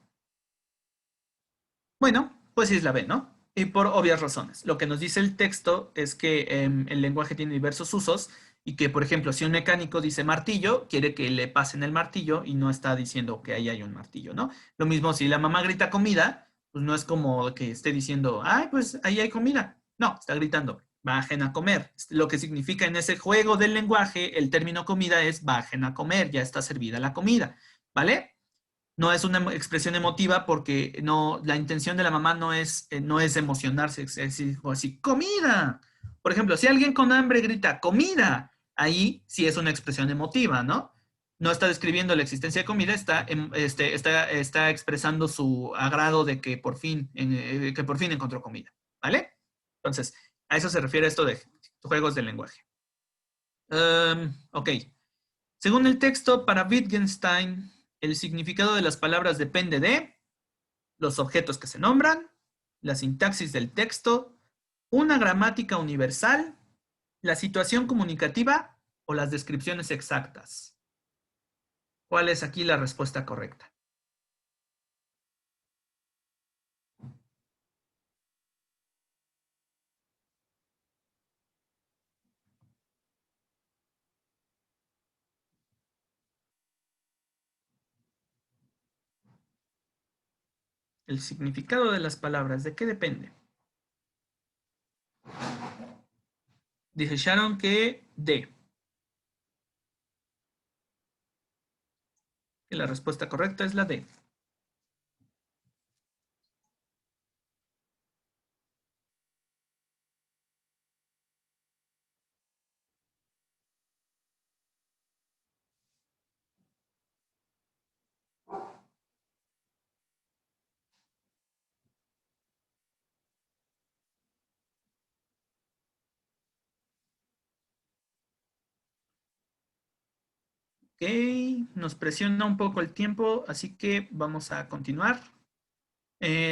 Bueno, pues sí es la B, ¿no? Y por obvias razones. Lo que nos dice el texto es que el lenguaje tiene diversos usos y que, por ejemplo, si un mecánico dice martillo, quiere que le pasen el martillo y no está diciendo que ahí hay un martillo, ¿no? Lo mismo si la mamá grita comida, pues no es como que esté diciendo, ay, pues ahí hay comida. No, está gritando, bajen a comer. Lo que significa en ese juego del lenguaje, el término comida es bajen a comer, ya está servida la comida, ¿vale? No es una expresión emotiva porque no, la intención de la mamá no es emocionarse, es decir, así, comida. Por ejemplo, si alguien con hambre grita comida, ahí sí es una expresión emotiva, ¿no? No está describiendo la existencia de comida, está expresando su agrado de que por fin encontró comida, ¿vale? Entonces, a eso se refiere esto de juegos del lenguaje. Ok. Según el texto, para Wittgenstein, el significado de las palabras depende de los objetos que se nombran, la sintaxis del texto, una gramática universal, la situación comunicativa o las descripciones exactas. ¿Cuál es aquí la respuesta correcta? El significado de las palabras, ¿de qué depende? Dijeron que que la respuesta correcta es la D. Ok, nos presiona un poco el tiempo, así que vamos a continuar.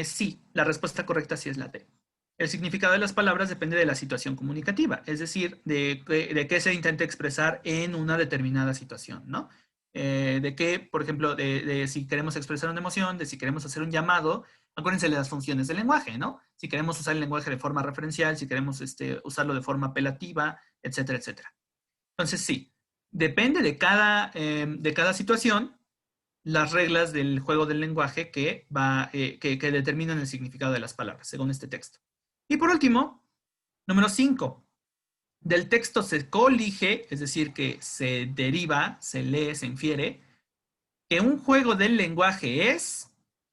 Sí, la respuesta correcta sí es la D. El significado de las palabras depende de la situación comunicativa, es decir, de qué se intenta expresar en una determinada situación, ¿no? De qué, por ejemplo, de si queremos expresar una emoción, de si queremos hacer un llamado, acuérdense de las funciones del lenguaje, ¿no? Si queremos usar el lenguaje de forma referencial, si queremos usarlo de forma apelativa, etcétera, etcétera. Entonces, sí, depende de cada situación las reglas del juego del lenguaje que determinan el significado de las palabras, según este texto. Y por último, número 5. Del texto se colige, es decir, que se deriva, se lee, se infiere, que un juego del lenguaje es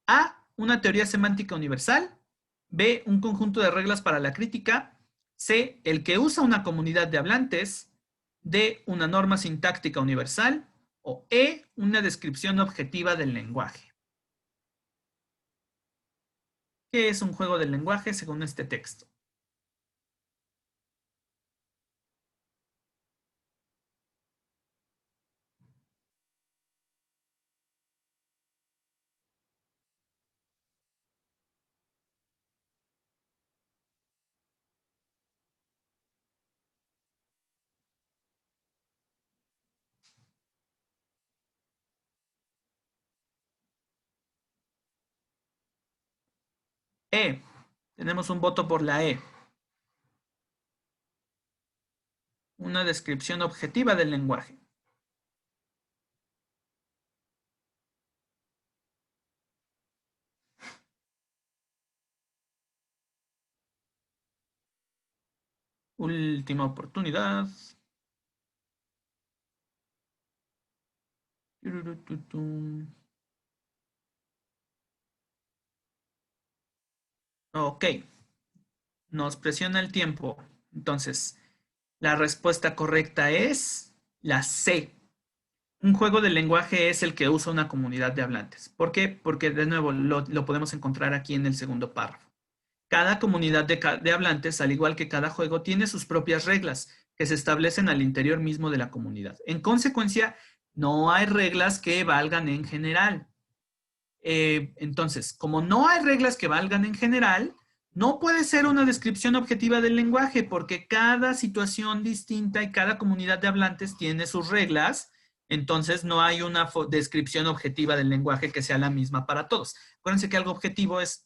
A, una teoría semántica universal, B, un conjunto de reglas para la crítica, C, el que usa una comunidad de hablantes, D, una norma sintáctica universal, o E, una descripción objetiva del lenguaje. ¿Qué es un juego del lenguaje según este texto? E. Tenemos un voto por la E. Una descripción objetiva del lenguaje. Última oportunidad. Ok, nos presiona el tiempo. Entonces, la respuesta correcta es la C. Un juego de lenguaje es el que usa una comunidad de hablantes. ¿Por qué? Porque de nuevo lo podemos encontrar aquí en el segundo párrafo. Cada comunidad de hablantes, al igual que cada juego, tiene sus propias reglas que se establecen al interior mismo de la comunidad. En consecuencia, no hay reglas que valgan en general. Entonces, como no hay reglas que valgan en general, no puede ser una descripción objetiva del lenguaje porque cada situación distinta y cada comunidad de hablantes tiene sus reglas. Entonces, no hay una descripción objetiva del lenguaje que sea la misma para todos. Acuérdense que algo objetivo es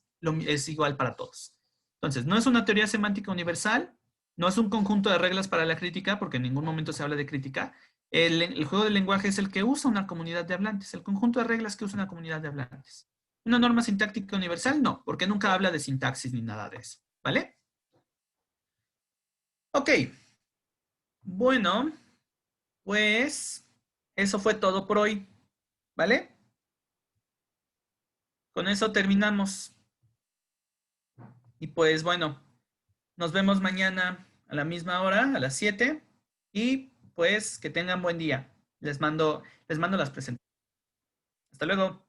igual para todos. Entonces, no es una teoría semántica universal, no es un conjunto de reglas para la crítica, porque en ningún momento se habla de crítica. El juego del lenguaje es el que usa una comunidad de hablantes, el conjunto de reglas que usa una comunidad de hablantes. Una norma sintáctica universal, no, porque nunca habla de sintaxis ni nada de eso, ¿vale? Ok, bueno, pues eso fue todo por hoy, ¿vale? Con eso terminamos. Y pues bueno, nos vemos mañana a la misma hora, a las 7. Y pues que tengan buen día. Les mando las presentaciones. Hasta luego.